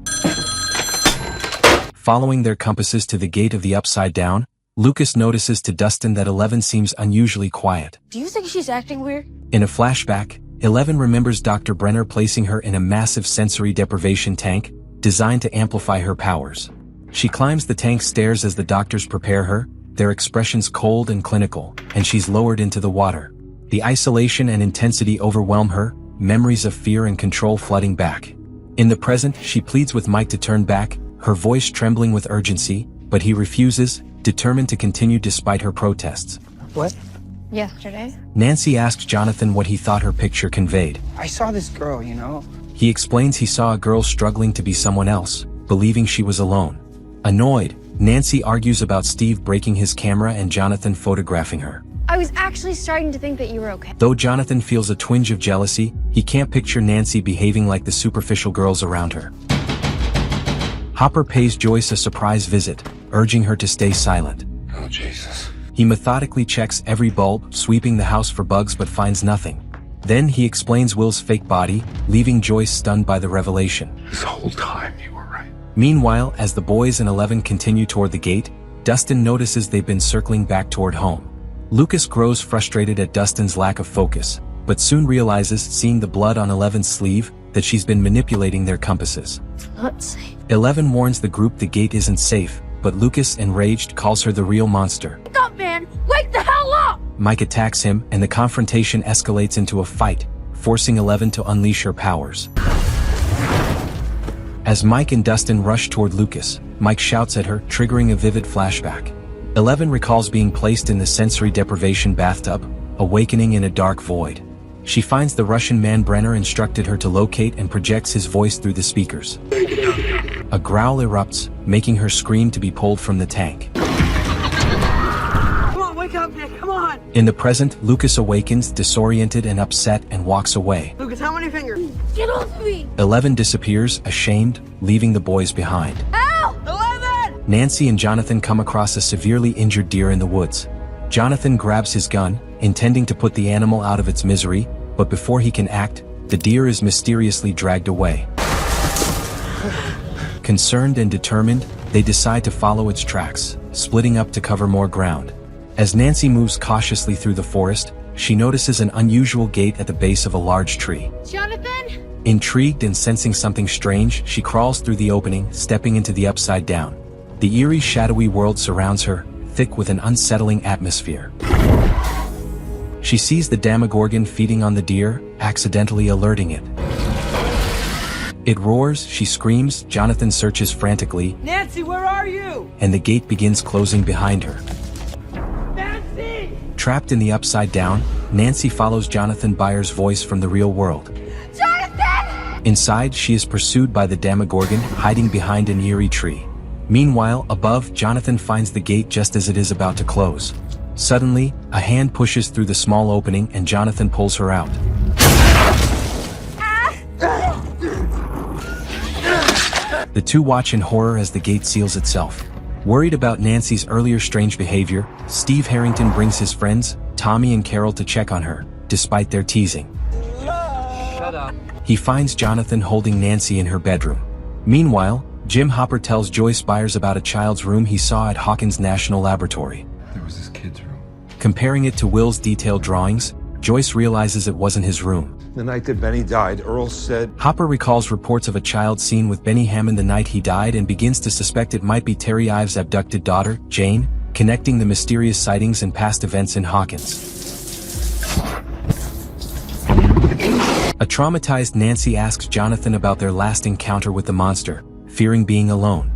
S1: Following their compasses to the gate of the Upside Down, Lucas notices to Dustin that 11 seems unusually quiet.
S2: Do you think she's acting weird?
S1: In a flashback, 11 remembers Dr. Brenner placing her in a massive sensory deprivation tank, designed to amplify her powers. She climbs the tank stairs as the doctors prepare her, their expressions cold and clinical, and she's lowered into the water. The isolation and intensity overwhelm her, memories of fear and control flooding back. In the present, she pleads with Mike to turn back, her voice trembling with urgency, but he refuses, determined to continue despite her protests.
S4: What?
S5: Yesterday?
S1: Nancy asks Jonathan what he thought her picture conveyed.
S4: I saw this girl, you know?
S1: He explains he saw a girl struggling to be someone else, believing she was alone. Annoyed, Nancy argues about Steve breaking his camera and Jonathan photographing her.
S5: I was actually starting to think that you were okay.
S1: Though Jonathan feels a twinge of jealousy, he can't picture Nancy behaving like the superficial girls around her. Hopper pays Joyce a surprise visit, urging her to stay silent.
S9: Oh, Jesus.
S1: He methodically checks every bulb, sweeping the house for bugs but finds nothing. Then he explains Will's fake body, leaving Joyce stunned by the revelation.
S9: This whole time you were right.
S1: Meanwhile, as the boys and Eleven continue toward the gate, Dustin notices they've been circling back toward home. Lucas grows frustrated at Dustin's lack of focus, but soon realizes, seeing the blood on Eleven's sleeve, that she's been manipulating their compasses.
S5: Let's see.
S1: Eleven warns the group the gate isn't safe, but Lucas, enraged, calls her the real monster.
S2: Wake up, man! Wake the hell up!
S1: Mike attacks him, and the confrontation escalates into a fight, forcing Eleven to unleash her powers. As Mike and Dustin rush toward Lucas, Mike shouts at her, triggering a vivid flashback. Eleven recalls being placed in the sensory deprivation bathtub, awakening in a dark void. She finds the Russian man Brenner instructed her to locate and projects his voice through the speakers. A growl erupts, making her scream to be pulled from the tank.
S11: Come on, wake up, Nick, come on!
S1: In the present, Lucas awakens, disoriented and upset, and walks away.
S11: Lucas, how many fingers?
S2: Get off me!
S1: Eleven disappears, ashamed, leaving the boys behind.
S2: Help!
S11: 11!
S1: Nancy and Jonathan come across a severely injured deer in the woods. Jonathan grabs his gun, intending to put the animal out of its misery, but before he can act, the deer is mysteriously dragged away. Concerned and determined, they decide to follow its tracks, splitting up to cover more ground. As Nancy moves cautiously through the forest, she notices an unusual gate at the base of a large tree.
S5: Jonathan?
S1: Intrigued and sensing something strange, she crawls through the opening, stepping into the upside down. The eerie, shadowy world surrounds her, thick with an unsettling atmosphere. She sees the Demogorgon feeding on the deer, accidentally alerting it. It roars, she screams, Jonathan searches frantically,
S11: Nancy, where are you?
S1: and the gate begins closing behind her.
S11: Nancy!
S1: Trapped in the upside down, Nancy follows Jonathan Byers' voice from the real world.
S2: Jonathan!
S1: Inside, she is pursued by the Demogorgon, hiding behind an eerie tree. Meanwhile, above, Jonathan finds the gate just as it is about to close. Suddenly, a hand pushes through the small opening and Jonathan pulls her out. The two watch in horror as the gate seals itself. Worried about Nancy's earlier strange behavior, Steve Harrington brings his friends, Tommy and Carol, to check on her, despite their teasing.
S6: Shut up.
S1: He finds Jonathan holding Nancy in her bedroom. Meanwhile, Jim Hopper tells Joyce Byers about a child's room he saw at Hawkins National Laboratory.
S9: There was this kid's room.
S1: Comparing it to Will's detailed drawings, Joyce realizes it wasn't his room.
S7: The night that Benny died, Earl said...
S1: Hopper recalls reports of a child seen with Benny Hammond the night he died and begins to suspect it might be Terry Ives' abducted daughter, Jane, connecting the mysterious sightings and past events in Hawkins. A traumatized Nancy asks Jonathan about their last encounter with the monster, fearing being alone.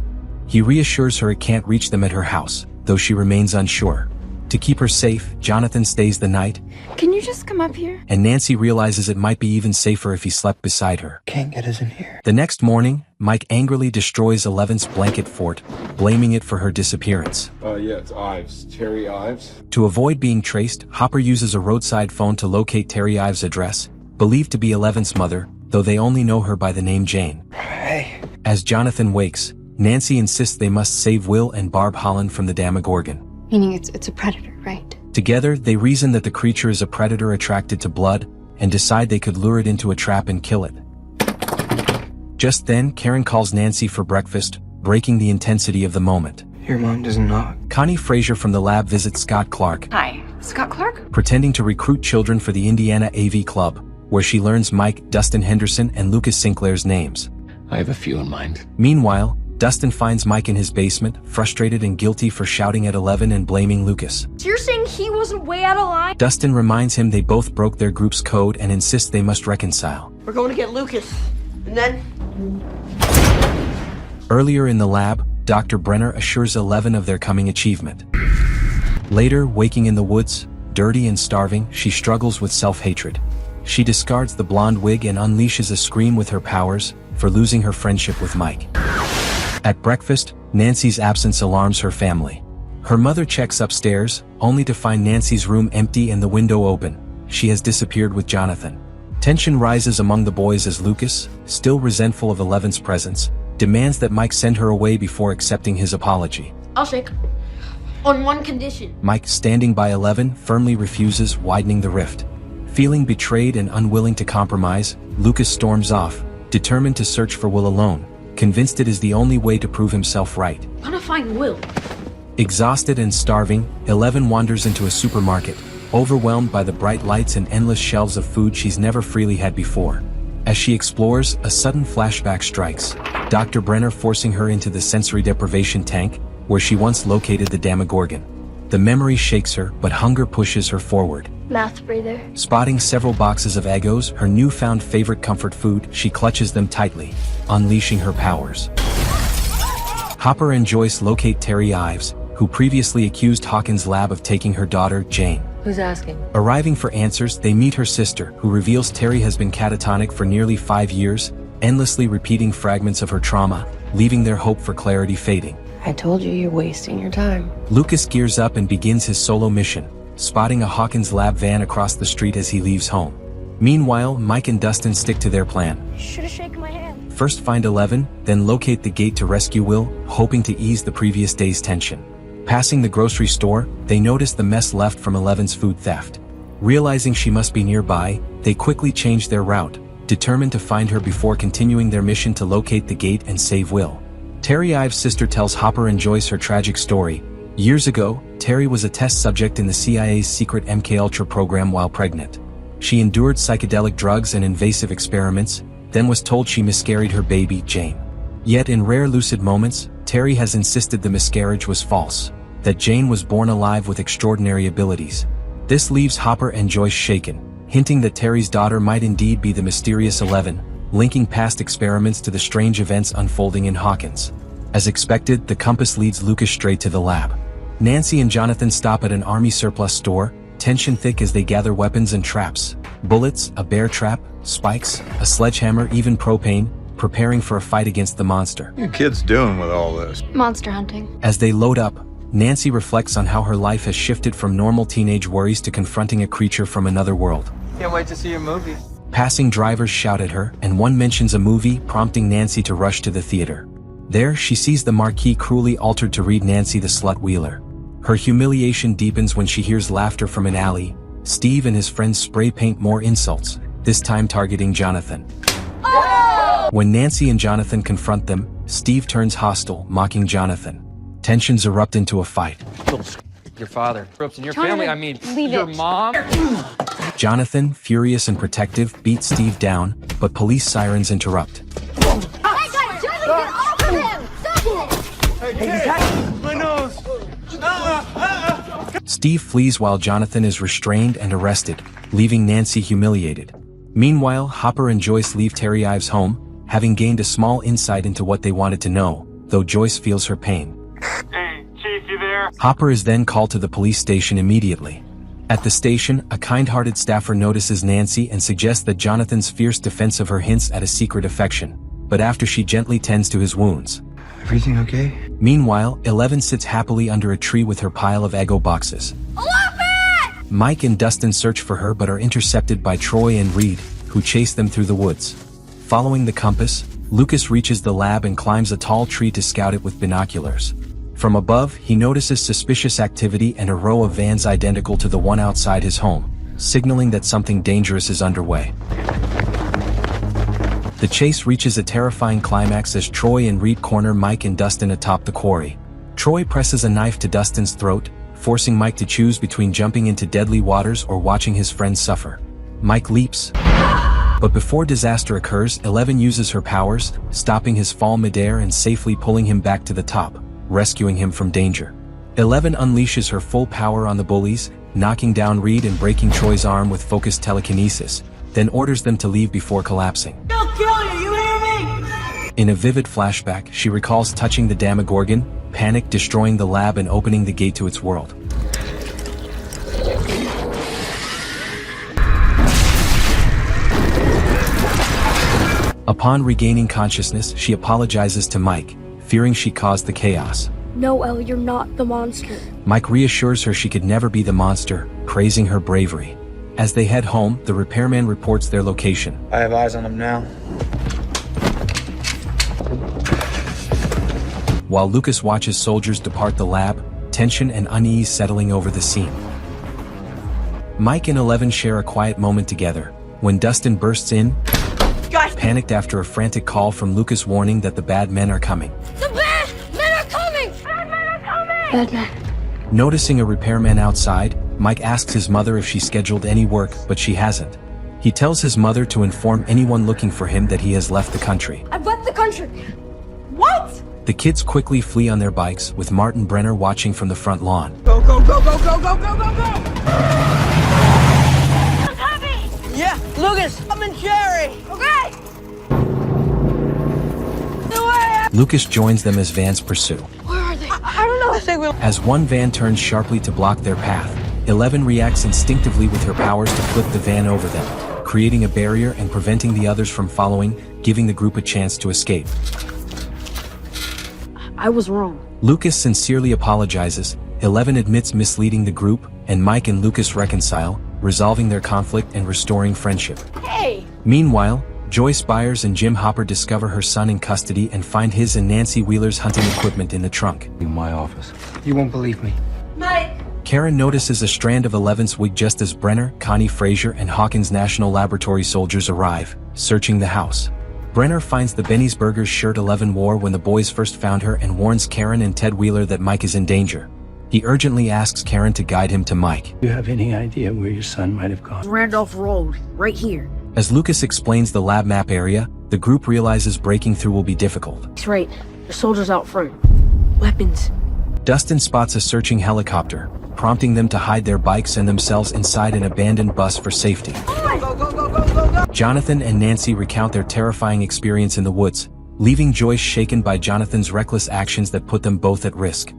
S1: He reassures her it can't reach them at her house, though she remains unsure. To keep her safe, Jonathan stays the night.
S5: Can you just come up here?
S1: And Nancy realizes it might be even safer if he slept beside her.
S4: Can't get us in here.
S1: The next morning, Mike angrily destroys Eleven's blanket fort, blaming it for her disappearance.
S7: Yeah, it's Ives. Terry Ives.
S1: To avoid being traced, Hopper uses a roadside phone to locate Terry Ives' address, believed to be Eleven's mother, though they only know her by the name Jane.
S4: Hey.
S1: As Jonathan wakes, Nancy insists they must save Will and Barb Holland from the Demogorgon.
S5: Meaning it's a predator, right?
S1: Together, they reason that the creature is a predator attracted to blood, and decide they could lure it into a trap and kill it. Just then, Karen calls Nancy for breakfast, breaking the intensity of the moment.
S4: Your mom doesn't knock.
S1: Connie Frazier from the lab visits Scott Clark.
S8: Hi, Scott Clark?
S1: Pretending to recruit children for the Indiana AV Club, where she learns Mike, Dustin Henderson, and Lucas Sinclair's names.
S17: I have a few in mind.
S1: Meanwhile, Dustin finds Mike in his basement, frustrated and guilty for shouting at Eleven and blaming Lucas.
S2: So you're saying he wasn't way out of line?
S1: Dustin reminds him they both broke their group's code and insists they must reconcile.
S11: We're going to get Lucas. And then...
S1: Earlier in the lab, Dr. Brenner assures Eleven of their coming achievement. Later, waking in the woods, dirty and starving, she struggles with self-hatred. She discards the blonde wig and unleashes a scream with her powers, for losing her friendship with Mike. At breakfast, Nancy's absence alarms her family. Her mother checks upstairs, only to find Nancy's room empty and the window open. She has disappeared with Jonathan. Tension rises among the boys as Lucas, still resentful of Eleven's presence, demands that Mike send her away before accepting his apology.
S2: I'll shake. On one condition.
S1: Mike, standing by 11, firmly refuses, widening the rift. Feeling betrayed and unwilling to compromise, Lucas storms off, determined to search for Will alone, convinced it is the only way to prove himself right.
S2: I'm gonna find Will.
S1: Exhausted and starving, 11 wanders into a supermarket, overwhelmed by the bright lights and endless shelves of food she's never freely had before. As she explores, a sudden flashback strikes, Dr. Brenner forcing her into the sensory deprivation tank, where she once located the Demogorgon. The memory shakes her, but hunger pushes her forward.
S2: Mouth breather.
S1: Spotting several boxes of Eggos, her newfound favorite comfort food, she clutches them tightly, unleashing her powers. Hopper and Joyce locate Terry Ives, who previously accused Hawkins' lab of taking her daughter, Jane.
S13: Who's asking?
S1: Arriving for answers, they meet her sister, who reveals Terry has been catatonic for nearly 5 years, endlessly repeating fragments of her trauma, leaving their hope for clarity fading.
S13: I told you you're wasting your time.
S1: Lucas gears up and begins his solo mission, spotting a Hawkins lab van across the street as he leaves home. Meanwhile, Mike and Dustin stick to their plan.
S2: You should have shaken my hand.
S1: First find 11, then locate the gate to rescue Will, hoping to ease the previous day's tension. Passing the grocery store, they notice the mess left from 11's food theft. Realizing she must be nearby, they quickly change their route, determined to find her before continuing their mission to locate the gate and save Will. Terry Ives' sister tells Hopper and Joyce her tragic story. Years ago, Terry was a test subject in the CIA's secret MKUltra program while pregnant. She endured psychedelic drugs and invasive experiments, then was told she miscarried her baby, Jane. Yet in rare lucid moments, Terry has insisted the miscarriage was false, that Jane was born alive with extraordinary abilities. This leaves Hopper and Joyce shaken, hinting that Terry's daughter might indeed be the mysterious 11, linking past experiments to the strange events unfolding in Hawkins. As expected, the compass leads Lucas straight to the lab. Nancy and Jonathan stop at an army surplus store, tension thick as they gather weapons and traps. Bullets, a bear trap, spikes, a sledgehammer, even propane, preparing for a fight against the monster.
S7: What are you kids doing with all this?
S5: Monster hunting.
S1: As they load up, Nancy reflects on how her life has shifted from normal teenage worries to confronting a creature from another world.
S6: Can't wait to see your movie.
S1: Passing drivers shout at her, and one mentions a movie, prompting Nancy to rush to the theater. There, she sees the marquee cruelly altered to read Nancy the Slut Wheeler. Her humiliation deepens when she hears laughter from an alley. Steve and his friends spray paint more insults, this time targeting Jonathan.
S2: Oh!
S1: When Nancy and Jonathan confront them, Steve turns hostile, mocking Jonathan. Tensions erupt into a fight.
S6: Your father. In your
S5: Jonathan,
S6: family, I mean,
S5: leave
S6: your
S5: it.
S6: mom.
S1: Jonathan, furious and protective, beats Steve down, but police sirens interrupt.
S2: Hey guys, Jonathan, get off of him! Stop it!
S12: Hey, my nose!
S1: Steve flees while Jonathan is restrained and arrested, leaving Nancy humiliated. Meanwhile, Hopper and Joyce leave Terry Ives' home, having gained a small insight into what they wanted to know, though Joyce feels her pain.
S15: Hey, Chief, you there?
S1: Hopper is then called to the police station immediately. At the station, a kind-hearted staffer notices Nancy and suggests that Jonathan's fierce defense of her hints at a secret affection, but after she gently tends to his wounds.
S4: Everything okay?
S1: Meanwhile, 11 sits happily under a tree with her pile of Eggo boxes.
S2: 11!
S1: Mike and Dustin search for her but are intercepted by Troy and Reed, who chase them through the woods. Following the compass, Lucas reaches the lab and climbs a tall tree to scout it with binoculars. From above, he notices suspicious activity and a row of vans identical to the one outside his home, signaling that something dangerous is underway. The chase reaches a terrifying climax as Troy and Reed corner Mike and Dustin atop the quarry. Troy presses a knife to Dustin's throat, forcing Mike to choose between jumping into deadly waters or watching his friends suffer. Mike leaps, but before disaster occurs, 11 uses her powers, stopping his fall midair and safely pulling him back to the top, rescuing him from danger. 11 unleashes her full power on the bullies, knocking down Reed and breaking Troy's arm with focused telekinesis, then orders them to leave before collapsing.
S11: They'll kill you, you hear me?
S1: In a vivid flashback, she recalls touching the Demogorgon, panic destroying the lab and opening the gate to its world. Upon regaining consciousness, she apologizes to Mike, fearing she caused the chaos.
S2: No, Elle, you're not the monster.
S1: Mike reassures her she could never be the monster, praising her bravery. As they head home, the repairman reports their location.
S4: I have eyes on him now.
S1: While Lucas watches soldiers depart the lab, tension and unease settling over the scene. Mike and 11 share a quiet moment together, when Dustin bursts in, panicked after a frantic call from Lucas warning that the bad men are coming.
S2: The bad men are coming! Bad men are coming!
S5: Bad man.
S1: Noticing a repairman outside, Mike asks his mother if she scheduled any work, but she hasn't. He tells his mother to inform anyone looking for him that he has left the country.
S2: I've left the country. What?
S1: The kids quickly flee on their bikes, with Martin Brenner watching from the front lawn.
S11: Go, go, go, go, go, go, go, go, go! Yeah, Lucas, I'm in Jerry.
S2: Okay!
S1: Lucas joins them as vans pursue.
S2: Where are they? I don't know.
S11: I think we'll...
S1: As one van turns sharply to block their path, 11 reacts instinctively with her powers to flip the van over them, creating a barrier and preventing the others from following, giving the group a chance to escape.
S2: I was wrong.
S1: Lucas sincerely apologizes, 11 admits misleading the group, and Mike and Lucas reconcile, resolving their conflict and restoring friendship.
S2: Hey!
S1: Meanwhile, Joyce Byers and Jim Hopper discover her son in custody and find his and Nancy Wheeler's hunting equipment in the trunk.
S9: In my office.
S4: You won't believe me.
S2: Mike!
S1: Karen notices a strand of 11's wig just as Brenner, Connie Frazier, and Hawkins National Laboratory soldiers arrive, searching the house. Brenner finds the Benny's Burgers shirt 11 wore when the boys first found her and warns Karen and Ted Wheeler that Mike is in danger. He urgently asks Karen to guide him to Mike.
S14: Do you have any idea where your son might have gone?
S2: Randolph Road, right here.
S1: As Lucas explains the lab map area, the group realizes breaking through will be difficult.
S2: He's right. The soldiers out front. Weapons.
S1: Dustin spots a searching helicopter, prompting them to hide their bikes and themselves inside an abandoned bus for safety.
S11: Go, go, go, go, go, go!
S1: Jonathan and Nancy recount their terrifying experience in the woods, leaving Joyce shaken by Jonathan's reckless actions that put them both at risk.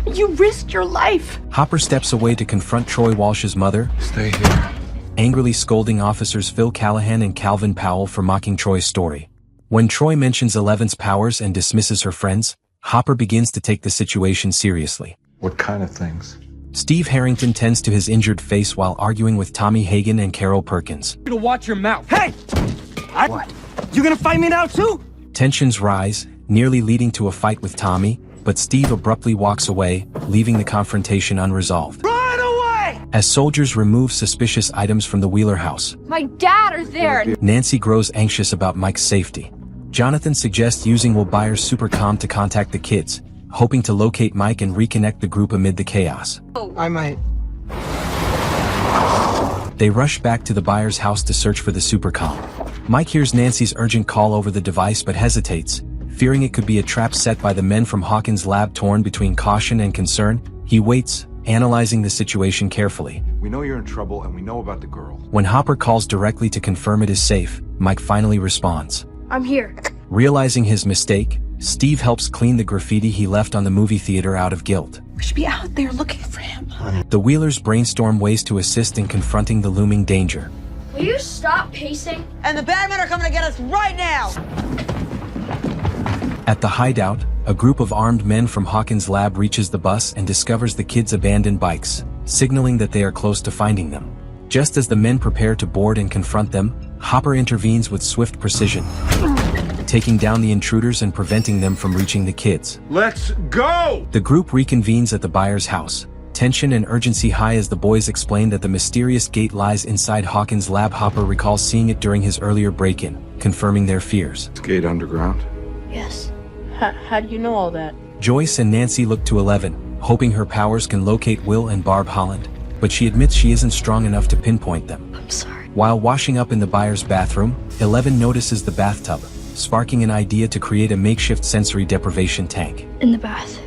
S8: You risked your life.
S1: Hopper steps away to confront Troy Walsh's mother,
S9: Stay here.
S1: angrily scolding officers Phil Callahan and Calvin Powell for mocking Troy's story. When Troy mentions 11's powers and dismisses her friends, Hopper begins to take the situation seriously.
S9: What kind of things?
S1: Steve Harrington tends to his injured face while arguing with Tommy Hagen and Carol Perkins.
S11: You gonna watch your mouth. Hey! What? You gonna fight me now too?
S1: Tensions rise, nearly leading to a fight with Tommy, but Steve abruptly walks away, leaving the confrontation unresolved.
S11: Run away!
S1: As soldiers remove suspicious items from the Wheeler house,
S2: My dad is there.
S1: Nancy grows anxious about Mike's safety. Jonathan suggests using Will Byers' supercom to contact the kids, hoping to locate Mike and reconnect the group amid the chaos.
S4: I might.
S1: They rush back to the Byers' house to search for the supercom. Mike hears Nancy's urgent call over the device but hesitates, fearing it could be a trap set by the men from Hawkins' lab. Torn between caution and concern, he waits, analyzing the situation carefully.
S9: We know you're in trouble and we know about the girl.
S1: When Hopper calls directly to confirm it is safe, Mike finally responds.
S2: I'm here.
S1: Realizing his mistake, Steve helps clean the graffiti he left on the movie theater out of guilt.
S8: We should be out there looking for him.
S1: The Wheelers brainstorm ways to assist in confronting the looming danger.
S2: Will you stop pacing?
S11: And the bad men are coming to get us right now!
S1: At the hideout, a group of armed men from Hawkins' lab reaches the bus and discovers the kids' abandoned bikes, signaling that they are close to finding them. Just as the men prepare to board and confront them, Hopper intervenes with swift precision, taking down the intruders and preventing them from reaching the kids.
S12: Let's go!
S1: The group reconvenes at the Byers' house, tension and urgency high as the boys explain that the mysterious gate lies inside Hawkins' lab. Hopper recalls seeing it during his earlier break-in, confirming their fears.
S9: Is gate underground?
S2: Yes.
S13: How do you know all that?
S1: Joyce and Nancy look to 11, hoping her powers can locate Will and Barb Holland, but she admits she isn't strong enough to pinpoint them.
S5: I'm sorry.
S1: While washing up in the Byers' bathroom, 11 notices the bathtub, sparking an idea to create a makeshift sensory deprivation tank.
S5: In the bath.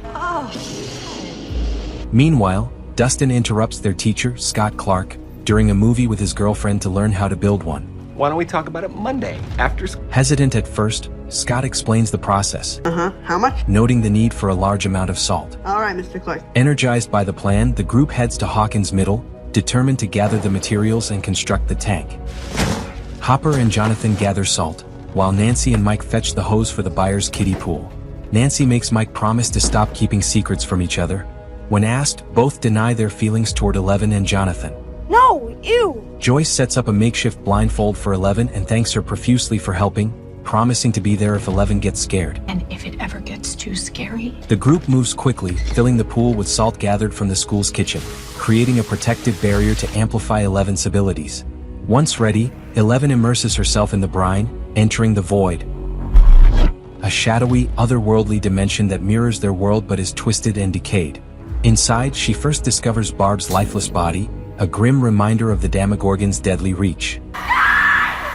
S1: Meanwhile, Dustin interrupts their teacher, Scott Clark, during a movie with his girlfriend to learn how to build one.
S17: Why don't we talk about it Monday, after school?
S1: Hesitant at first, Scott explains the process,
S11: How much?
S1: noting the need for a large amount of salt.
S11: All right, Mr. Clark.
S1: Energized by the plan, the group heads to Hawkins Middle, determined to gather the materials and construct the tank. Hopper and Jonathan gather salt, while Nancy and Mike fetch the hose for the Byers' kiddie pool. Nancy makes Mike promise to stop keeping secrets from each other. When asked, both deny their feelings toward 11 and Jonathan.
S2: No, ew!
S1: Joyce sets up a makeshift blindfold for 11 and thanks her profusely for helping, promising to be there if 11 gets scared.
S8: And if it ever gets too scary.
S1: The group moves quickly, filling the pool with salt gathered from the school's kitchen, creating a protective barrier to amplify Eleven's abilities. Once ready, Eleven immerses herself in the brine, entering the void. A shadowy, otherworldly dimension that mirrors their world but is twisted and decayed. Inside, she first discovers Barb's lifeless body, a grim reminder of the Demogorgon's deadly reach.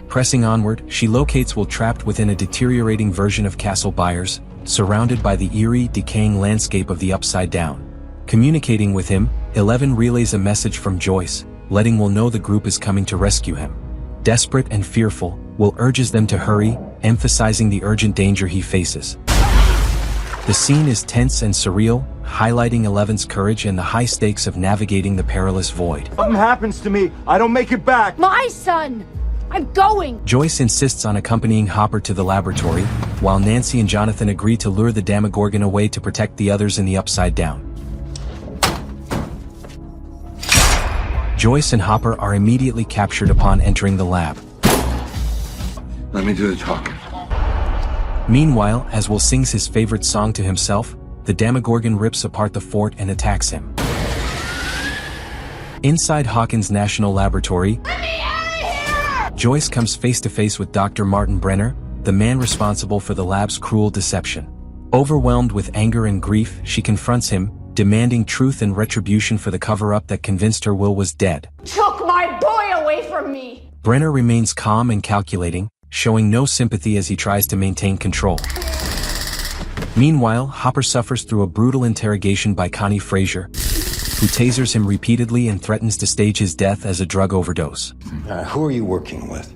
S1: Pressing onward, she locates Will trapped within a deteriorating version of Castle Byers, surrounded by the eerie, decaying landscape of the Upside Down. Communicating with him, Eleven relays a message from Joyce, letting Will know the group is coming to rescue him. Desperate and fearful, Will urges them to hurry, emphasizing the urgent danger he faces. The scene is tense and surreal, highlighting Eleven's courage and the high stakes of navigating the perilous void.
S11: Something happens to me, I don't make it back.
S2: My son! I'm going!
S1: Joyce insists on accompanying Hopper to the laboratory, while Nancy and Jonathan agree to lure the Demogorgon away to protect the others in the Upside Down. Joyce and Hopper are immediately captured upon entering the lab.
S9: Let me do the talking.
S1: Meanwhile, as Will sings his favorite song to himself, the Demogorgon rips apart the fort and attacks him. Inside Hawkins National Laboratory, Joyce comes face to face with Dr. Martin Brenner, the man responsible for the lab's cruel deception. Overwhelmed with anger and grief, she confronts him, demanding truth and retribution for the cover-up that convinced her Will was dead.
S2: Took my boy away from me!
S1: Brenner remains calm and calculating, showing no sympathy as he tries to maintain control. Meanwhile, Hopper suffers through a brutal interrogation by Connie Frazier, who tasers him repeatedly and threatens to stage his death as a drug overdose.
S17: Who are you working with?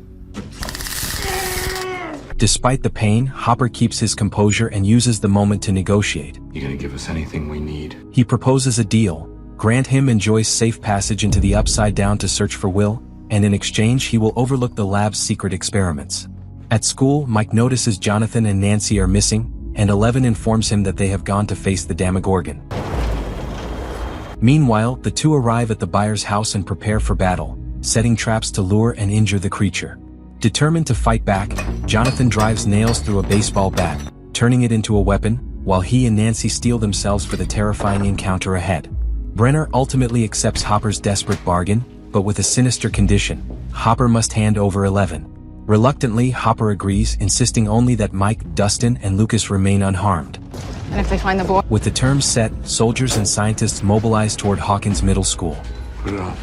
S1: Despite the pain, Hopper keeps his composure and uses the moment to negotiate.
S9: You gonna give us anything we need?
S1: He proposes a deal: grant him and Joyce safe passage into the Upside Down to search for Will, and in exchange he will overlook the lab's secret experiments. At school, Mike notices Jonathan and Nancy are missing, and Eleven informs him that they have gone to face the Demogorgon. Meanwhile, the two arrive at the Byers' house and prepare for battle, setting traps to lure and injure the creature. Determined to fight back, Jonathan drives nails through a baseball bat, turning it into a weapon, while he and Nancy steel themselves for the terrifying encounter ahead. Brenner ultimately accepts Hopper's desperate bargain, but with a sinister condition: Hopper must hand over Eleven. Reluctantly, Hopper agrees, insisting only that Mike, Dustin, and Lucas remain unharmed.
S2: And if they find the boy?
S1: With the terms set, soldiers and scientists mobilize toward Hawkins Middle School.
S9: Put it on.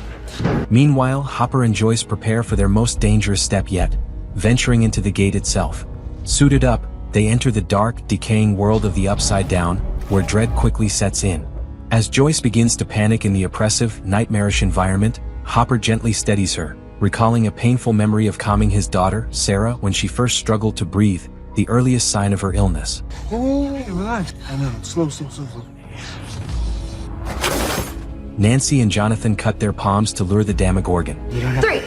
S1: Meanwhile, Hopper and Joyce prepare for their most dangerous step yet, venturing into the gate itself. Suited up, they enter the dark, decaying world of the Upside Down, where dread quickly sets in. As Joyce begins to panic in the oppressive, nightmarish environment, Hopper gently steadies her, recalling a painful memory of calming his daughter, Sarah, when she first struggled to breathe, the earliest sign of her illness.
S12: Oh, relax. I know. Slow.
S1: Nancy and Jonathan cut their palms to lure the Demogorgon.
S2: 3!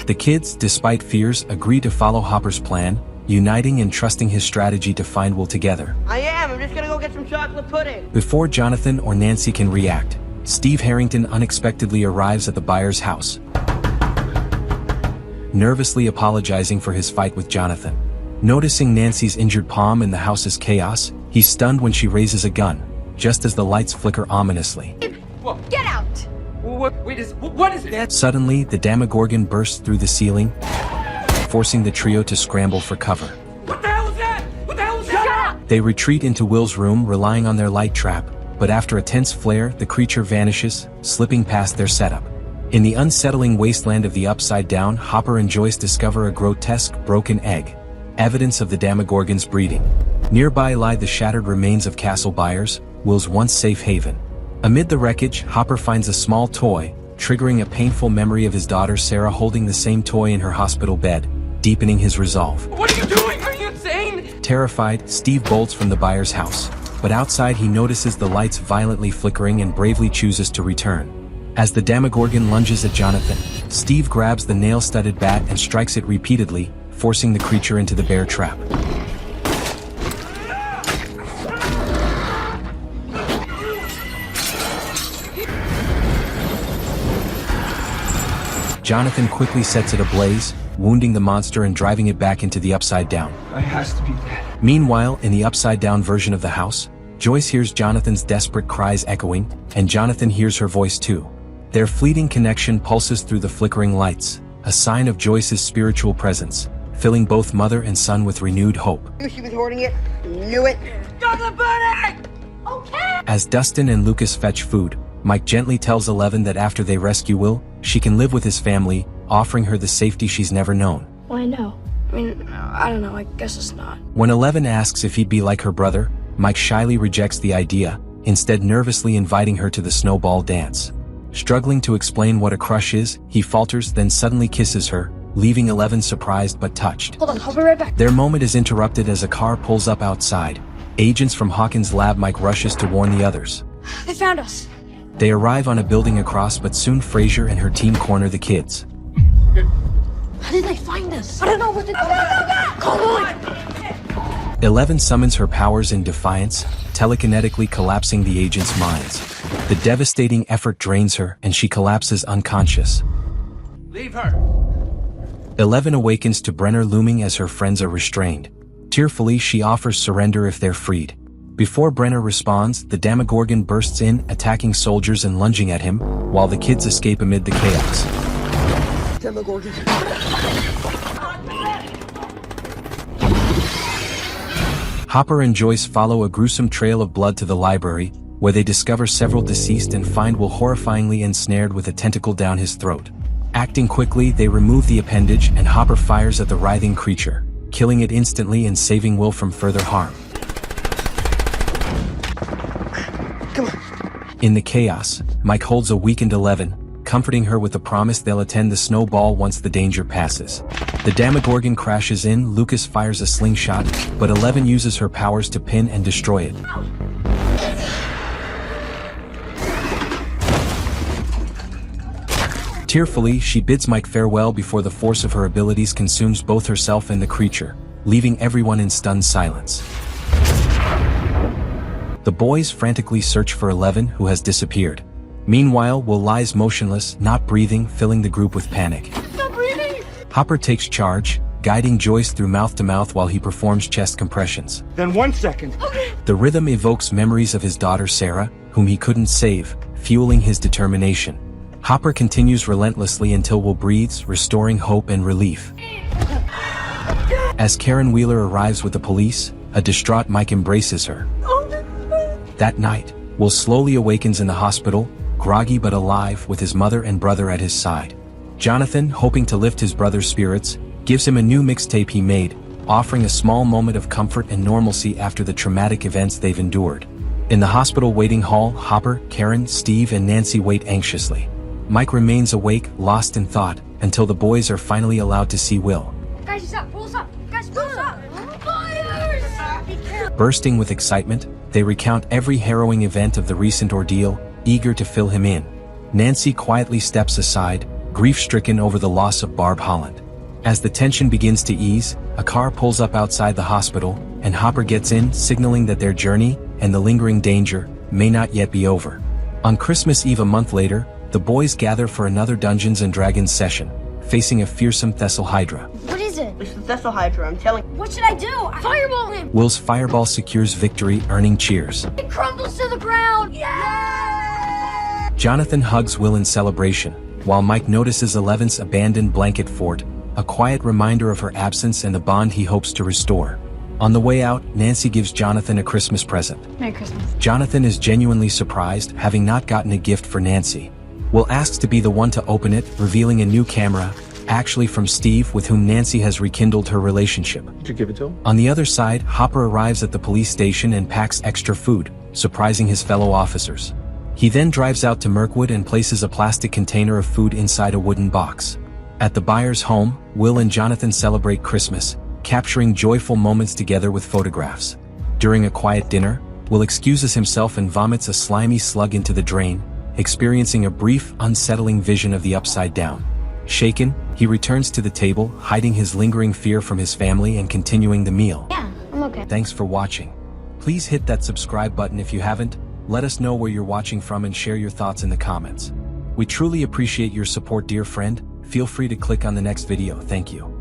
S1: The kids, despite fears, agree to follow Hopper's plan, uniting and trusting his strategy to find Will together.
S3: I'm just gonna go get some chocolate pudding.
S1: Before Jonathan or Nancy can react, Steve Harrington unexpectedly arrives at the Byers' house, nervously apologizing for his fight with Jonathan. Noticing Nancy's injured palm in the house's chaos, he's stunned when she raises a gun, just as the lights flicker ominously.
S2: Get out!
S6: What is it?
S1: Suddenly, the Demogorgon bursts through the ceiling, forcing the trio to scramble for cover.
S6: What the hell was that?
S2: Shut up!
S1: They retreat into Will's room, relying on their light trap, but after a tense flare, the creature vanishes, slipping past their setup. In the unsettling wasteland of the Upside Down, Hopper and Joyce discover a grotesque, broken egg, evidence of the Demogorgon's breeding. Nearby lie the shattered remains of Castle Byers, Will's once safe haven. Amid the wreckage, Hopper finds a small toy, triggering a painful memory of his daughter Sarah holding the same toy in her hospital bed, deepening his resolve.
S6: What are you doing? Are you insane?
S1: Terrified, Steve bolts from the Byers' house, but outside he notices the lights violently flickering and bravely chooses to return. As the Demogorgon lunges at Jonathan, Steve grabs the nail-studded bat and strikes it repeatedly, forcing the creature into the bear trap. Jonathan quickly sets it ablaze, wounding the monster and driving it back into the Upside Down.
S12: I has to be that.
S1: Meanwhile, in the Upside Down version of the house, Joyce hears Jonathan's desperate cries echoing, and Jonathan hears her voice too. Their fleeting connection pulses through the flickering lights, a sign of Joyce's spiritual presence, filling both mother and son with renewed hope.
S2: Knew she was hoarding it. Knew it.
S3: Chocolate pudding!
S2: Okay.
S1: As Dustin and Lucas fetch food, Mike gently tells Eleven that after they rescue Will, she can live with his family, offering her the safety she's never known.
S5: Why no? I mean, I don't know, I guess it's not.
S1: When Eleven asks if he'd be like her brother, Mike shyly rejects the idea, instead nervously inviting her to the snowball dance. Struggling to explain what a crush is, he falters, then suddenly kisses her, leaving Eleven surprised but touched.
S2: Hold on, I'll be right back.
S1: Their moment is interrupted as a car pulls up outside. Agents from Hawkins' lab. Mike rushes to warn the others.
S2: They found us.
S1: They arrive on a building across, but soon Frazier and her team corner the kids.
S2: How did they find us? I don't know what to do. Call on!
S1: 11 summons her powers in defiance, telekinetically collapsing the agents' minds. The devastating effort drains her, and she collapses unconscious.
S6: Leave her.
S1: 11 awakens to Brenner looming as her friends are restrained. Tearfully, she offers surrender if they're freed. Before Brenner responds, the Demogorgon bursts in, attacking soldiers and lunging at him, while the kids escape amid the chaos.
S2: Demogorgon.
S1: Hopper and Joyce follow a gruesome trail of blood to the library, where they discover several deceased and find Will horrifyingly ensnared with a tentacle down his throat. Acting quickly, they remove the appendage and Hopper fires at the writhing creature, killing it instantly and saving Will from further harm.
S2: Come on.
S1: In the chaos, Mike holds a weakened 11, comforting her with the promise they'll attend the snowball once the danger passes. The Demogorgon crashes in, Lucas fires a slingshot, but 11 uses her powers to pin and destroy it. Tearfully, she bids Mike farewell before the force of her abilities consumes both herself and the creature, leaving everyone in stunned silence. The boys frantically search for 11, who has disappeared. Meanwhile, Will lies motionless, not breathing, filling the group with panic.
S2: Not breathing!
S1: Hopper takes charge, guiding Joyce through mouth-to-mouth while he performs chest compressions.
S12: Then 1 second.
S1: The rhythm evokes memories of his daughter Sarah, whom he couldn't save, fueling his determination. Hopper continues relentlessly until Will breathes, restoring hope and relief. As Karen Wheeler arrives with the police, a distraught Mike embraces her. That night, Will slowly awakens in the hospital, groggy but alive, with his mother and brother at his side. Jonathan, hoping to lift his brother's spirits, gives him a new mixtape he made, offering a small moment of comfort and normalcy after the traumatic events they've endured. In the hospital waiting hall, Hopper, Karen, Steve, and Nancy wait anxiously. Mike remains awake, lost in thought, until the boys are finally allowed to see Will.
S2: Guys, he's up. Pull us up. Guys, pull us up. Fires! Be careful.
S1: Bursting with excitement, they recount every harrowing event of the recent ordeal, eager to fill him in. Nancy quietly steps aside, grief-stricken over the loss of Barb Holland. As the tension begins to ease, a car pulls up outside the hospital, and Hopper gets in, signaling that their journey, and the lingering danger, may not yet be over. On Christmas Eve a month later, the boys gather for another Dungeons & Dragons session, facing a fearsome Thessal Hydra.
S2: What is it?
S13: It's the Thessal Hydra, I'm telling you.
S2: What should I do? Fireball him!
S1: Will's fireball secures victory, earning cheers.
S2: It crumbles to the ground! Yeah!
S1: Jonathan hugs Will in celebration, while Mike notices 11's abandoned blanket fort, a quiet reminder of her absence and the bond he hopes to restore. On the way out, Nancy gives Jonathan a Christmas present.
S5: Merry Christmas.
S1: Jonathan is genuinely surprised, having not gotten a gift for Nancy. Will asks to be the one to open it, revealing a new camera, actually from Steve, with whom Nancy has rekindled her relationship.
S12: Did you give it to him?
S1: On the other side, Hopper arrives at the police station and packs extra food, surprising his fellow officers. He then drives out to Mirkwood and places a plastic container of food inside a wooden box. At the buyer's home, Will and Jonathan celebrate Christmas, capturing joyful moments together with photographs. During a quiet dinner, Will excuses himself and vomits a slimy slug into the drain, experiencing a brief, unsettling vision of the Upside Down. Shaken, he returns to the table, hiding his lingering fear from his family and continuing the meal.
S2: Yeah, I'm okay.
S1: Thanks for watching. Please hit that subscribe button if you haven't, let us know where you're watching from and share your thoughts in the comments. We truly appreciate your support, dear friend. Feel free to click on the next video. Thank you.